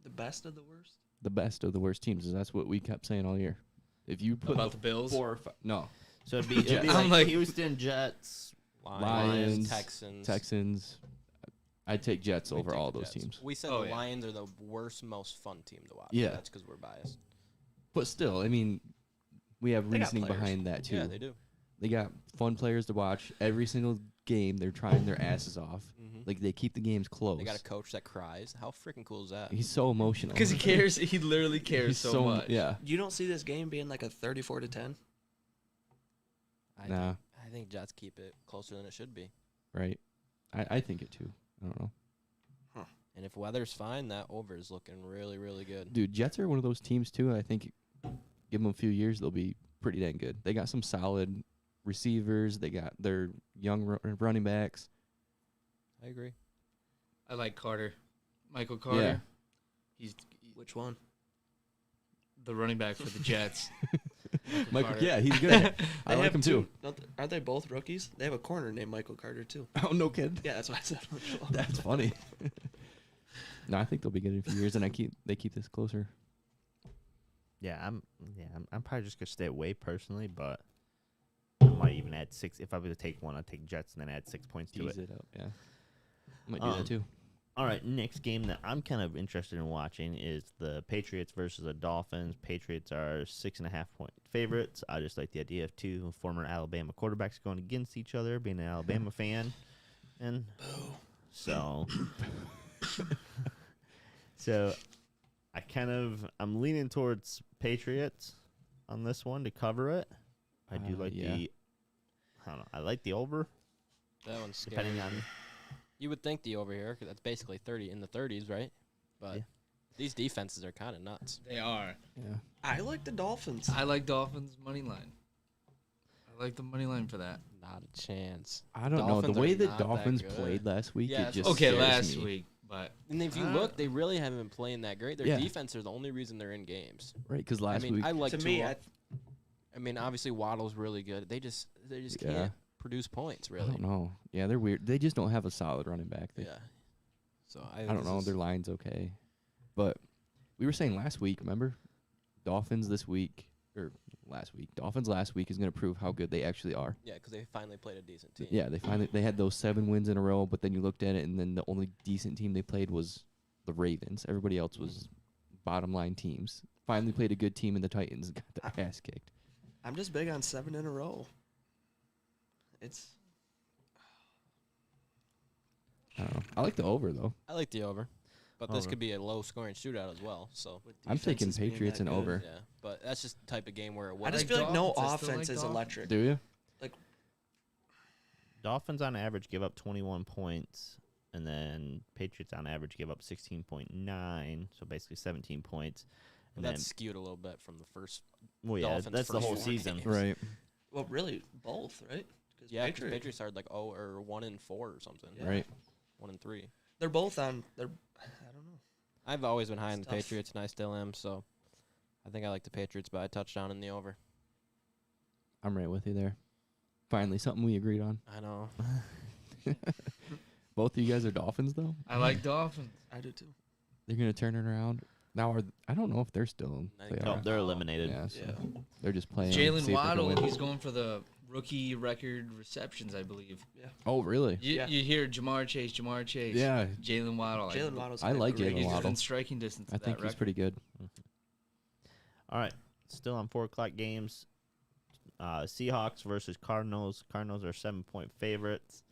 The best of the worst? the best of the worst teams. That's what we kept saying all year. If you put About the Bills? 4 or 5, no So it'd be Jets. like, I'm like- Houston Jets. Lions, Texans. Texans, I'd take Jets We over take all the those Jets. teams. We said Oh, the yeah. Lions are the worst, most fun team to watch. Yeah. That's because we're biased. But still, I mean, we have They got reasoning players. behind that too. Yeah, they do. They got fun players to watch every single game. They're trying their asses off. Mhm. Like they keep the games close. They got a coach that cries. How freaking cool is that? He's so emotional Because he cares. He literally cares He's so much. Yeah. You don't see this game being like a 34-10? Nah. I think Jets keep it closer than it should be. Right. I think it too. I don't know. And if weather's fine, that over is looking really, really good. Dude, Jets are one of those teams too. I think give them a few years, they'll be pretty dang good. They got some solid receivers. They got their young running backs. I agree. I like Carter. Michael Carter. Yeah. He's Which one? the running back for the Jets. Michael, Carter. yeah, he's good. I They like have him too. Aren't they both rookies? They have a corner named Michael Carter, too. Oh no, kid. Yeah, that's what I said. That's funny. No, I think they'll be good in a few years, and they keep this closer. I'm probably just gonna stay away personally, but I might even add 6. If I were to take one, I'd take Jets and then add 6 points to Tease it. it up, yeah. Might do that too. All right, next game that I'm kind of interested in watching is the Patriots versus the Dolphins. Patriots are 6.5-point favorites. I just like the idea of 2 former Alabama quarterbacks going against each other, being an Alabama fan, and so I'm leaning towards Patriots on this one to cover it. I do like I don't know. I like the over. That one's scary. Depending on. You would think the over here, 'cause that's basically 30 in the 30s, right? But these defenses are kind of nuts. They are. Yeah. I like the Dolphins. I like Dolphins money line. I like the money line for that. Not a chance. I don't know. Dolphins The way are the not that Dolphins good. played last week, Yeah, it just Okay, scares last me. week, but And if you look, they really haven't been playing that great. Their Yeah. defense is the only reason they're in games. Right, because I last mean, week, I like To Tua. me, I mean, obviously Waddle's really good. They just Yeah. can't produce points, I really. don't know. Yeah, they're weird. They just don't have a solid running back. Yeah. So I don't know. Their line's okay, but we were saying last week. Remember, Dolphins this week or last week? Dolphins last week is going to prove how good they actually are. Yeah, because they finally played a decent team. Yeah, they had those 7 wins in a row, but then you looked at it, and then the only decent team they played was the Ravens. Everybody else was bottom line teams. Finally played a good team in the Titans and got their ass kicked. I'm just big on 7 in a row. It's I don't know. I like the over though. I like the over, but this Over. could be a low-scoring shootout as well. So with I'm taking defenses being Patriots that and good. over. yeah, but that's just the type of game where it I was. just like feel like no Dolphins. I still offense like is Dolphins. electric. Do you? Dolphins on average give up 21 points, and then Patriots on average give up 16.9, so basically 17 points. And that's skewed a little bit from the first. well, yeah, Dolphins' that's the first whole 4 season. games. Right. Well, really, both, right? 'Cause Yeah, because Patriots started like 1-4 or something. Yeah. Right. 1-3. They're both on. I don't know. I've always been high on It's the tough. Patriots, and I still am. So I think I like the Patriots by a touchdown in the over. I'm right with you there. Finally, something we agreed on. I know. Both of you guys are Dolphins though. I like Dolphins. I do too. They're gonna turn it around. Now, I don't know if they're still in. I think They No, are. they're eliminated. Yeah, so Yeah. they're just playing. see Jalen if they can Waddle, win. he's going for the rookie record receptions, I believe. Oh, really? You, Yeah. you hear Jamar Chase. Yeah, Jalen Waddle. Jalen Waddle's I like great. Jalen He's Waddle. within striking distance. I of think that he's record. pretty good. All right, still on 4 o'clock games. Seahawks versus Cardinals. Cardinals are 7-point favorites.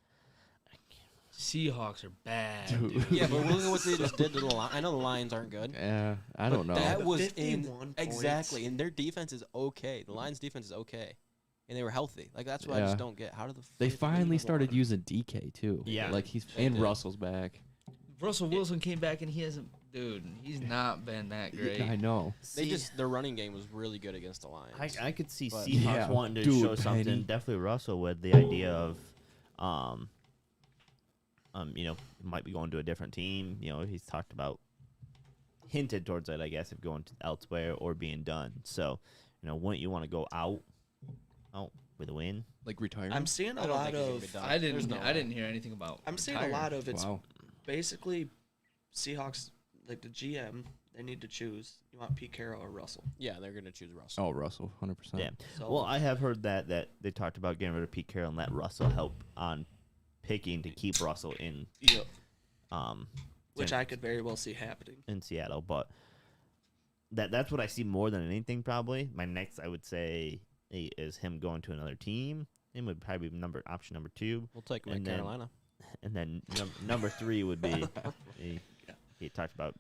Seahawks are bad. Dude. Dude. Yeah, but look at what they just did to the Lions. I know the Lions aren't good. Yeah, I but don't know. That But was 51 exactly, points. and their defense is okay. The Lions' defense is okay, and they were healthy. Like that's what I Yeah. just don't get. How did the They frick finally leave started alone? using DK too. Yeah. like he's They and did. Russell's back. Russell Wilson came back and he hasn't. Dude, he's not been that great. I know. They just their running game was really good against the Lions. I could see But- Seahawks Yeah, wanting to dude, show something. Penny. Definitely Russell with the idea of, might be going to a different team. You know, he's talked about, hinted towards it, I guess, of going to elsewhere or being done. So, wouldn't you want to go out with a win? Like retirement. I'm seeing I a don't lot think he's gonna of. be done. I There's didn't. no I way. didn't hear anything about. I'm seeing a lot of it's wow. basically Seahawks. Like the GM, they need to choose. You want Pete Carroll or Russell? Yeah, they're gonna choose Russell. Oh, Russell, 100%. Yeah. So Well, I have heard that they talked about getting rid of Pete Carroll and let Russell help on picking to keep Russell in Yep. Which in- I could very well see happening. in Seattle, but that's what I see more than anything. Probably my next, I would say, is him going to another team. Him would probably be option number 2, We'll take him And to then- Carolina. and then number 3 would be he talked about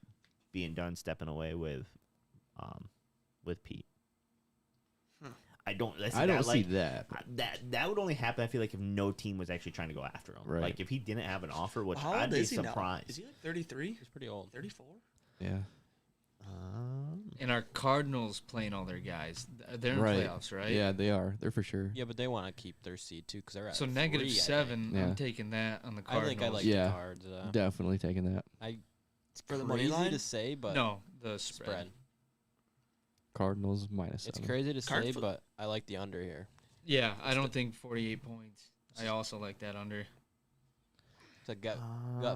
being done, stepping away with Pete. Hmm. I don't. I don't see that. That would only happen. I feel like if no team was actually trying to go after him. Right. Like if he didn't have an offer, which How I'd old be is he now? surprised. Is he like 33, He's pretty old. 34? Yeah. And our Cardinals playing all their guys. They're in Right. playoffs, right? Yeah, they are. They're for sure. Yeah, but they want to keep their seed too because they're at So 3, negative I think. 7. Yeah. I'm taking that on the I Cardinals. think I like Yeah. the Cards. Definitely taking that. It's For the money crazy line? to say, but No, the spread. spread. Cardinals minus It's 7. crazy to Card say, flip. but I like the under here. Yeah, I don't think 48 points. I also like that under. It's a gut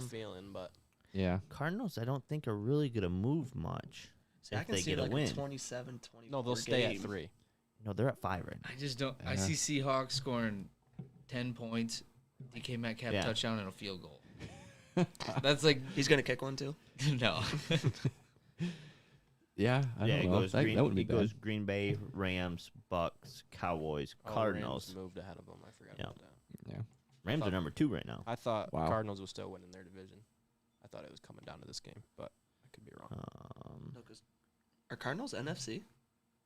feeling, but Yeah. Cardinals, I don't think are really gonna move much. See, I if can they see get a like win. a 27, 24 No, they'll stay game. at 3. No, they're at 5 right now. I just don't. I Yeah. see Seahawks scoring 10 points, DK Metcalf Yeah. touchdown and a field goal. That's like He's gonna kick one too. no. Yeah. I Yeah, don't it know. goes That Green. wouldn't be It goes bad. Green Bay, Rams, Bucks, Cowboys, Oh, Cardinals. Rams moved ahead of them. I forgot Yeah. about that. Yeah. Rams are number 2 right now. I thought Wow. Cardinals was still winning their division. I thought it was coming down to this game, but I could be wrong. No, 'cause are Cardinals NFC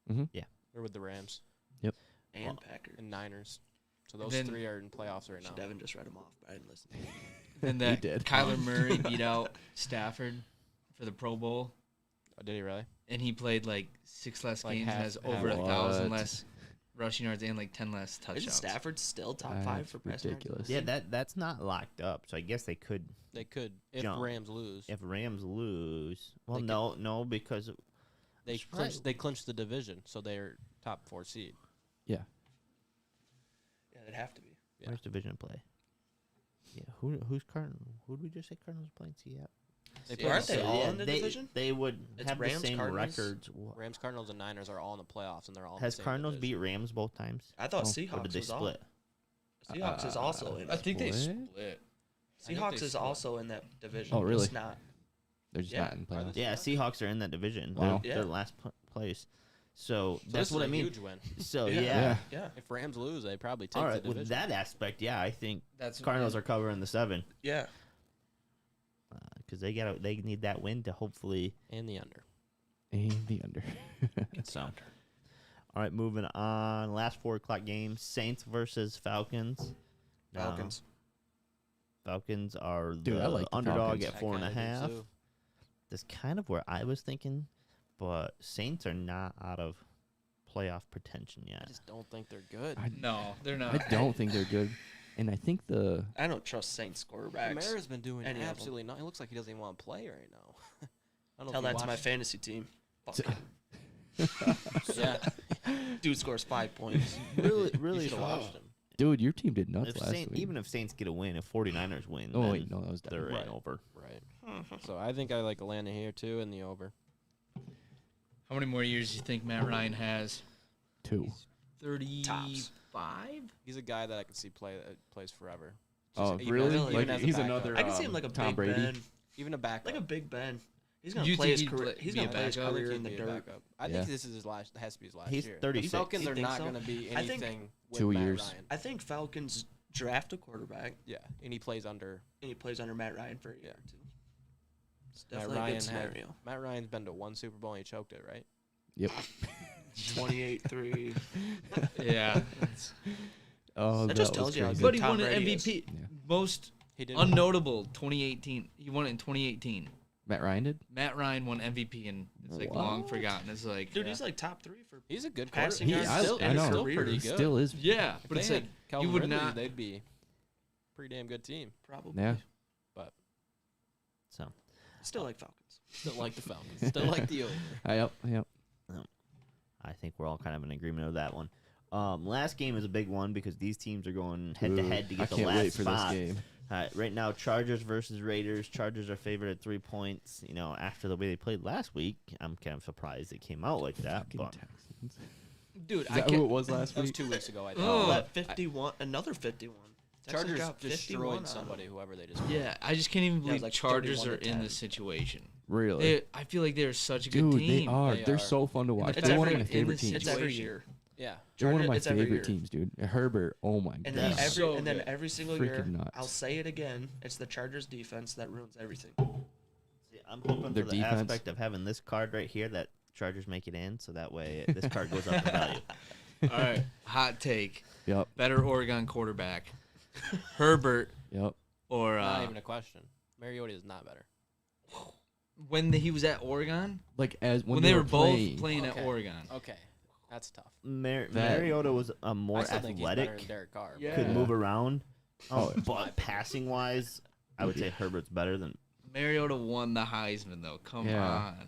They're with the Rams and Well, Packers? and Niners. So those Then- 3 are in playoffs right now. Devin just read them off, but I didn't listen. And that did. Kyler Murray beat out Stafford for the Pro Bowl, Oh, did he really? and he played like 6 less Like games, and half- has over half. 1,000 What? less rushing yards and like 10 less Isn't touchdowns. Stafford still top That's 5 for passing yards? ridiculous. Yeah, that's not locked up. So I guess they could They could if Jump. Rams lose. if Rams lose. Well, They no, because They That's clinched, right. they clinched the division, so they're top 4 seed. Yeah. Yeah, they'd have to be. Yeah. where's division play? Yeah, who's Cardinals? Who did we just say Cardinals playing? Seattle. They Yeah, aren't they the- all in the division? They would It's have Rams, the same Cardinals? records. Rams, Cardinals, and Niners are all in the playoffs, and they're all. Has in the same Cardinals beat division. Rams both times? I thought Oh, Or Seahawks did they was split? Seahawks is also in. I think they Split? split. think Seahawks they is split. also in that division. Oh, really? Just not. They're just Yeah. not in Are playoffs. they? Yeah, Seahawks are in that division. Wow. They're Yeah. last place. So, So that's this what is I a mean. Huge win. So Yeah. yeah. Yeah. If Rams lose, they probably take All the right, division. with that aspect, yeah, I think That's Cardinals are covering the 7 Yeah. because they need that win to hopefully. and the under. And the under. So, all right, moving on. Last 4 o'clock game: Saints versus Falcons. Now, Falcons. Falcons are Dude, I the like the underdog Falcons. at 4.5. too. That's kind of where I was thinking, but Saints are not out of playoff pretension I yet. just don't think they're good. No, they're not. I don't think they're good. And I think I don't trust Saints quarterbacks. Kamara's been doing Any of 'em. absolutely nothing. It looks like he doesn't even want to play right now. I don't know Tell if you that to my watched- fantasy team. Fuck So- him. Yeah, Dude scores 5 points. really, you really. should have watched him. dude, your team did nuts If last Saint, week. even if Saints get a win, if 49ers win, Oh then wait, no, that was they're done. Right. in over. Right. So I think I like Atlanta here too in the over. How many more years do you think Matt Ryan has? 2. 35. He's a guy that I could see plays forever. Oh, Just even really? as- Like, even as a he's backup. another. I can see him like a Tom Big Brady. Ben. Even a backup. Like a Big Ben. He's gonna You play think his he'd career. play- He's be a gonna play his backup? career I in think the he'd be a dirt. backup. I Yeah. think this is his last. Has to be his last He's year. 36. Falcons You are think not so? going to be I think- anything with 2 Matt years. Ryan. I think Falcons draft a quarterback Yeah, and he plays under and he plays under Matt Ryan for a year Yeah. or two. It's Matt definitely a Ryan. good scenario. Matt Ryan's been to 1 Super Bowl and he choked it, right? Yep. 28-3. Yeah. Oh, That just was tells you how crazy. good But he Tom won an Brady is. MVP. Yeah. Most He did. unnotable 2018. He won it in 2018. Matt Ryan did. Matt Ryan won MVP, and it's like long What? forgotten. It's like, Dude, Yeah. he's like top 3 for He's a good Passing quarterback. yards He's still, I he's know. still pretty He good. still is. yeah, If but they it's had like Calvin you would Ridley, not. They'd be a pretty damn good team. probably. Yeah. So, Still like Falcons. Still like the Falcons. Still like the over. Yep. I think we're all kind of in agreement of that one. Last game is a big one because these teams are going head to head to I get the can't last wait for spot. this game. Right now, Chargers versus Raiders. Chargers are favored at 3 points. You know, after the way they played last week, I'm kind of surprised they came out like that. Fucking But Texans. Dude, Is I that who it can't. was last That was week? 2 weeks ago, I think. Oh. But 51, another 51. Texans Chargers got 51 destroyed on somebody, them. whoever they just. Yeah, I just can't even Yeah, it was believe like Chargers 31 are to in 10. this situation. Really? I feel like they're such a good Dude, team. they are. They They're are. so fun to watch. It's They're one of every- my favorite in this teams. It's every situation. year. Yeah. They're one of my It's every favorite year. teams, dude. Herbert, oh my And god. then He's so good. every single year, Freaking nuts. I'll say it again. It's the Chargers defense that ruins everything. see, I'm hoping Their for the defense. aspect of having this card right here that Chargers make it in, so that way this card goes up in value. All right, hot take: Yep. better Oregon quarterback, Herbert Yep. or Not even a question. Mariota is not better. when he was at Oregon Like as when, when they were playing, both playing Okay. at Oregon. Okay, that's tough. That- Mariota was a I more still think he's better athletic, than Derek Carr. but- Yeah. could move around. Oh, yeah. But passing wise, I would say Herbert's better than. Mariota won the Heisman though. Come Yeah. on.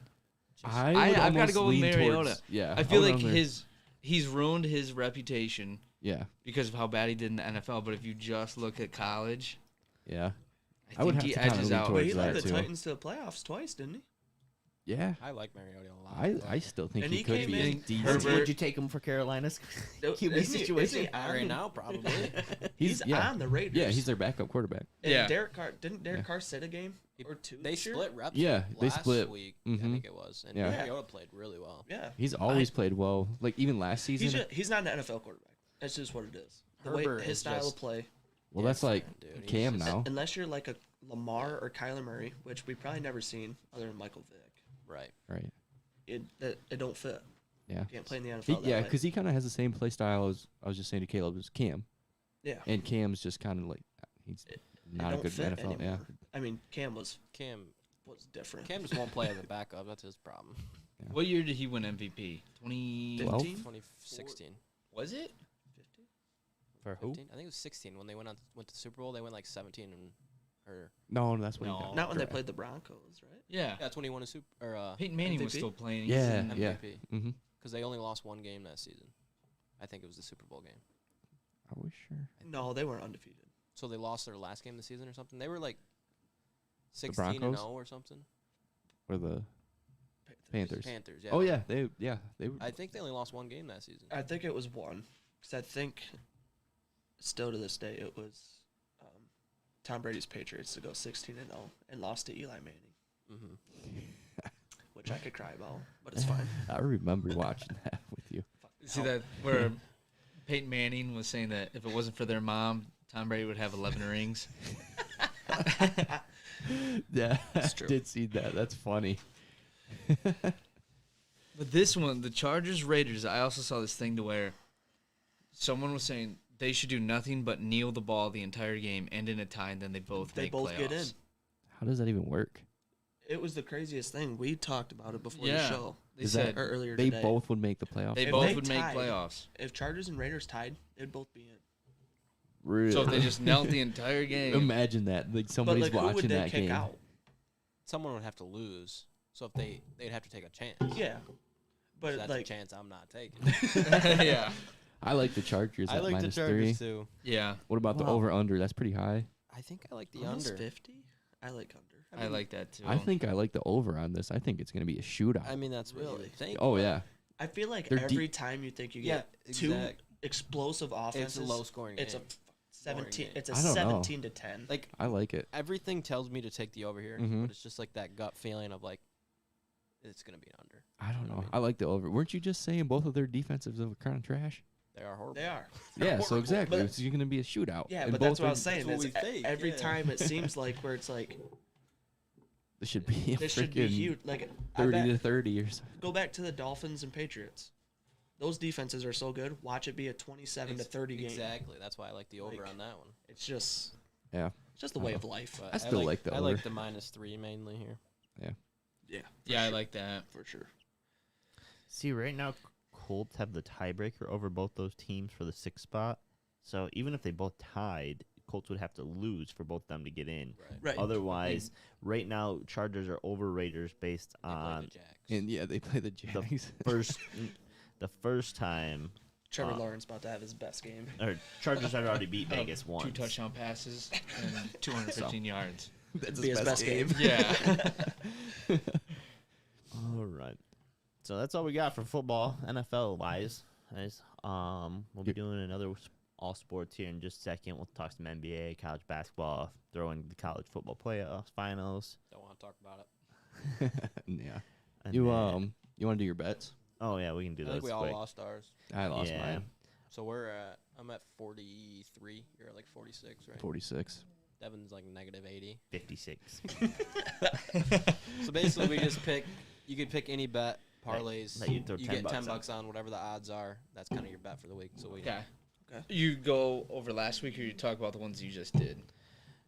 I've I've gotta go with Mariota. Yeah. I feel would like almost- he's ruined his reputation Yeah. because of how bad he did in the NFL. But if you just look at college, Yeah. I would think have he to kinda edges lean out. towards Well, he led that the too. Titans to the playoffs twice, didn't he? Yeah. I like Mariota a lot. I still think And he he could came be a in- decent. Herbert- Would you take him for Carolina's No, QB isn't he- situation? isn't he Right on- now, probably. He's yeah. on the Raiders. Yeah, he's their backup quarterback. And Yeah. Derek Carr didn't Derek Yeah. Carr sit a game or two? They this year? split reps. Yeah, they last split. week. Mhm. I think it was, and Yeah. Mariota played really well. Yeah. He's always played well. Like even last season. He's not an NFL quarterback. That's just what it is. The way Herbert his is style just- of play. Well, that's like Different, dude. He's Cam just- now. Unless you're like a Lamar or Kyler Murray, which we probably never seen other than Michael Vick, Right. Right. it don't fit. Yeah. You can't play in the NFL. He, that yeah, way. because he kind of has the same play style as I was just saying to Caleb as Cam, yeah, and Cam's just kind of like he's It not a don't good fit NFL. Yeah. anymore. I mean, Cam was Cam different. just won't play as a backup. That's his problem. What year did he win MVP? 12? 2016. Was it? For who? 15? I think it was 16 when they went to the Super Bowl. They went like 17 and or No, that's when No. he got Not when they drafted. played the Broncos, right? Yeah. yeah, that's when he won a Super or Peyton Manning was MVP? still playing. Yeah, MVP. yeah. Mm-hmm. Because they only lost one game that season. I think it was the Super Bowl game. Are we sure? No, they weren't undefeated. So they lost their last game of the season or something. They were like 16 and Broncos? 0 or something. Or the Panthers? Panthers, yeah. Oh yeah, they were. I think they only lost one game that season. I think it was one, because I think still to this day it was Tom Brady's Patriots to go 16 and 0 and lost to Eli Manning, Mm-hmm. which I could cry about, but it's fine. I remember watching that with you. See that where Peyton Manning was saying that if it wasn't for their mom, Tom Brady would have 11 rings. Yeah, That's I true. did see that. That's funny. But this one, the Chargers Raiders, I also saw this thing to where someone was saying they should do nothing but kneel the ball the entire game, end in a tie, and then they both make playoffs. get in. How does that even work? It was the craziest thing. We talked about it before Yeah. the show They Is said that- or earlier They today. both would make the playoffs. they If both they would make tied- playoffs. If Chargers and Raiders tied, they'd both be in. Really? So if they just knelt the entire game. Imagine that. Like But somebody's like, who would watching they that kick game. out? Someone would have to lose. So if they'd have to take a chance. Yeah, So but that's like a chance I'm not taking. Yeah. I like the Chargers I at like the minus Chargers 3. too. Yeah. What about the Wow. over under? That's pretty high. I think I like the almost under. 50. I like under. I like that too. I think I like the over on this. I think it's going to be a shootout. I mean, that's what you Really? would think. Oh but yeah. I feel like They're every time you think you Yeah, get two exact. explosive offenses, It's a low scoring it's game. a 17. game. It's a I don't know. 17 to 10. Like I like it. everything tells me to take the over here, Mhm. but it's just like that gut feeling of like it's gonna be an under. I don't You know know. what I mean? I like the over. Weren't you just saying both of their defensives are kind of trash? They are horrible. They are. Yeah, so horrible, exactly. but- It's going to be a shootout. Yeah, And but that's both what I are- was saying. That's what It's we think, every yeah. time it seems like where it's like This should be a this should be freaking huge. Like I 30 bet, to 30 or something. go back to the Dolphins and Patriots. Those defenses are so good. Watch it be a 27 to 30 game. Exactly. That's why I like the over Like, on that one. It's just Yeah. the way of life. But I still like the I over. like the -3 mainly here. Yeah. Yeah, I like that. For sure. See, right now, Colts have the tiebreaker over both those teams for the 6th spot. So even if they both tied, Colts would have to lose for both them to get in. Right. Right. Otherwise, right now, Chargers are over Raiders based They play on the Jags. And yeah, they play the Jags. the first time, Trevor Lawrence about to have his best game. or Chargers had already beat Vegas once. 2 touchdown passes and 215 yards. That's Be his best game. Yeah. All right. So that's all we got for football, NFL wise. Guys. We'll be doing another all sports here in just a second. We'll talk some NBA, college basketball, throw in the college football playoffs, finals. Don't want to talk about it. Yeah. And You then- you want to do your bets? Oh yeah, we can do I those think we all quick. lost ours. I lost Yeah. mine. So I'm at 43. You're at like 46, right? 46. Devin's like -80. 56. So basically, we just pick. You could pick any bet parlays. that you throw 10 get bucks 10 on. bucks on whatever the odds are. That's kind of your bet for the week. So we. Okay. Okay. You go over last week, or you talk about the ones you just did?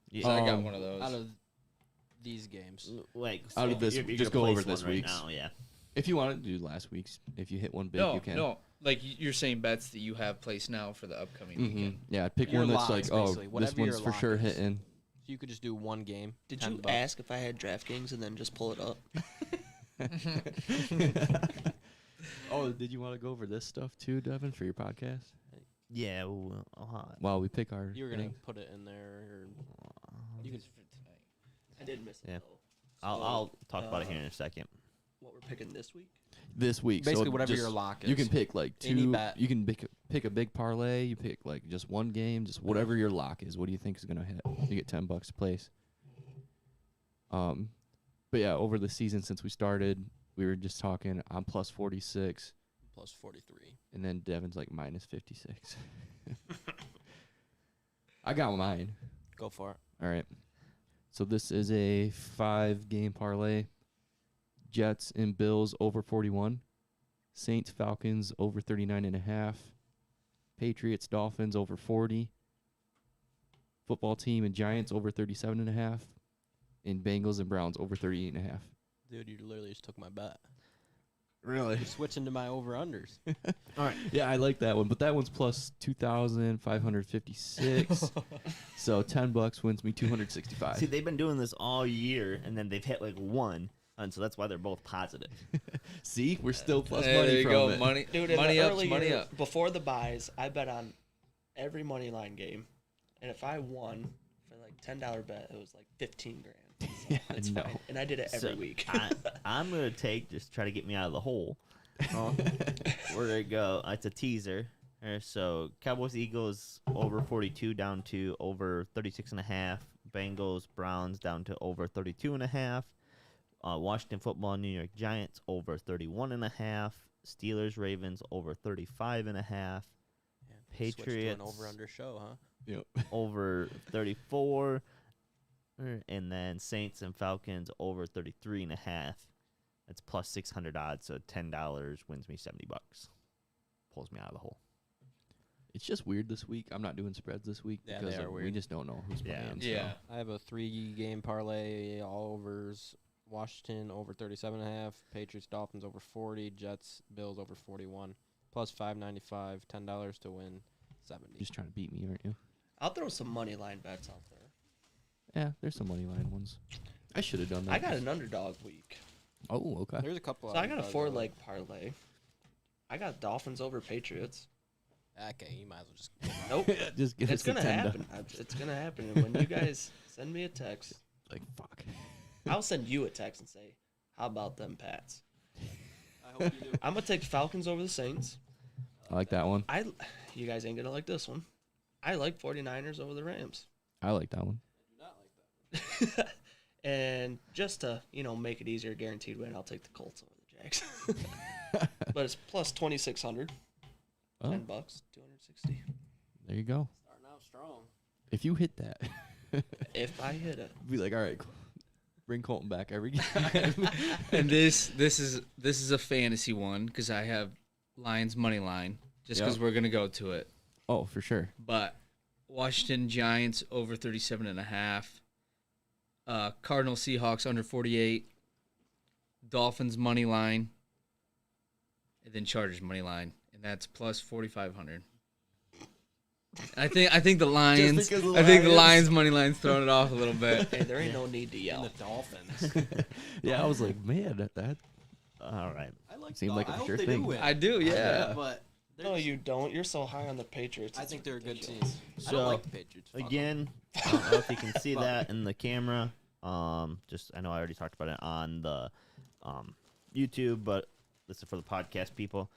Yeah. So I got Um, one of those. Out of these games, Like Out of if this- you're just gonna go over place this one right week's. now, yeah. If you wanted to do last week's, if you hit one big, no, you can. no. Like you're saying bets that you have placed now for the upcoming Mhm. weekend. Yeah, pick Your one that's locks, like, oh, basically. this Whatever one's your for lock sure is. hitting. so you could just do one game. Did 10 you bucks. ask if I had DraftKings and then just pull it up? Oh, did you want to go over this stuff too, Devin, for your podcast? Yeah. While we pick our You were gonna thing? put it in there, or you could. did miss it Yeah. though. I'll talk about it here in uh, a second. What we're picking this week? This week. Basically, so whatever just- your lock is. You can pick like Any two. bet. You can pick a big parlay. You pick like just one game, just whatever your lock is. What do you think is gonna hit? You get $10 a place. But yeah, over the season since we started, we were just talking. I'm plus 46, plus 43. and then Devin's like minus 56. I got mine. Go for it. All right. So this is a 5-game parlay. Jets and Bills over 41. Saints Falcons over 39.5. Patriots Dolphins over 40. Football team and Giants over 37.5. And Bengals and Browns over 38.5. Dude, you literally just took my bet. Really? You're switching to my over-unders. All right. Yeah, I like that one, but that one's plus 2,556. So $10 wins me 265. See, they've been doing this all year, and then they've hit like one, and so that's why they're both positive. See, we're still plus Hey, money there you from go. it. Money, Dude, in money the up, early money year, up. before the buys, I bet on every money line game, and if I won for like $10 bet, it was like 15 grand. So Yeah, it's no. fine, and I did it every So, week. I'm gonna just try to get me out of the hole. We're gonna go. It's a teaser. So Cowboys Eagles over 42 down to over 36.5. Bengals Browns down to over 32.5. Washington Football New York Giants over 31.5. Steelers Ravens over 35.5. Patriots An over-under show, huh? Yep. over 34. And then Saints and Falcons over 33.5. That's plus 600 odds, so $10 wins me $70. Pulls me out of the hole. It's just weird this week. I'm not doing spreads this week Yeah, because they are we weird. just don't know who's Yeah. playing. Yeah. I have a 3-game parlay, all overs. Washington over 37.5. Patriots Dolphins over 40. Jets Bills over 41. Plus 595. $10 to win 70. Just trying to beat me, aren't you? I'll throw some money line bets out there. Yeah, there's some money line ones. I should have done that. I got an underdog week, Oh, okay. There's a couple. so I got a underdogs 4-leg parlay. I got Dolphins over Patriots. Okay, you might as well just. give up. Nope, Just give it's us the gonna $10. happen. It's gonna happen. And when you guys send me a text, Like, fuck. I'll send you a text and say, "How about them Pats?" I hope you do. I'm gonna take Falcons over the Saints. I like that one. You guys ain't gonna like this one. I like 49ers over the Rams. I like that one. And just to, make it easier, guaranteed win, I'll take the Colts over the Jags. But it's plus 2,600. Oh, $10, 260. there you go. Starting out strong. If you hit that, If I hit it. be like, all right, bring Colton back every game. And this is a fantasy one because I have Lions money line just because Yep. we're gonna go to it. Oh, for sure. But Washington Giants over 37.5. Cardinals Seahawks under 48. Dolphins money line. And then Chargers money line, and that's plus 4,500. I think the Lions. because of the I think the Lions? Lions money line's throwing it off a little bit. Hey, there ain't no need to And yell. the Dolphins. Yeah, I was like, man, that All right. I like. Seemed like a I hope sure they thing. do win. I do, yeah. But No, you don't. You're so high on the Patriots. I It's think they're a good team. ridiculous. I So, don't like the Patriots. Fuck 'em. Again, I don't know if you can see that in the camera. Just I know I already talked about it on the YouTube, but this is for the podcast people.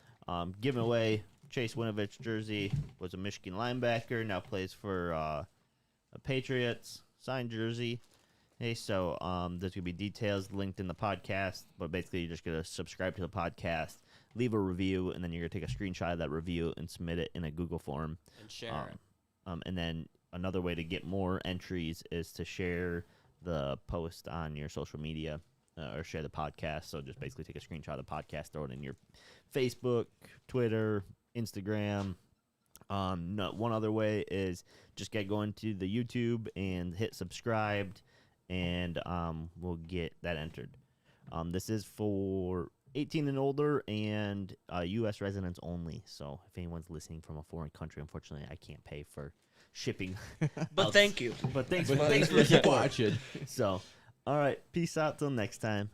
Giving away Chase Winovich jersey. Was a Michigan linebacker, now plays for the Patriots. Signed jersey. Hey, so there's gonna be details linked in the podcast, but basically you're just gonna subscribe to the podcast, leave a review, and then you're gonna take a screenshot of that review and submit it in a Google form. And share it. And then another way to get more entries is to share the post on your social media or share the podcast. So just basically take a screenshot of the podcast, throw it in your Facebook, Twitter, Instagram. One other way is just get going to the YouTube and hit subscribed, and we'll get that entered. This is for 18 and older and U.S. residents only. So if anyone's listening from a foreign country, unfortunately, I can't pay for shipping. But thank you. But thanks But for thanks the for support. watching. So, all right. Peace out till next time.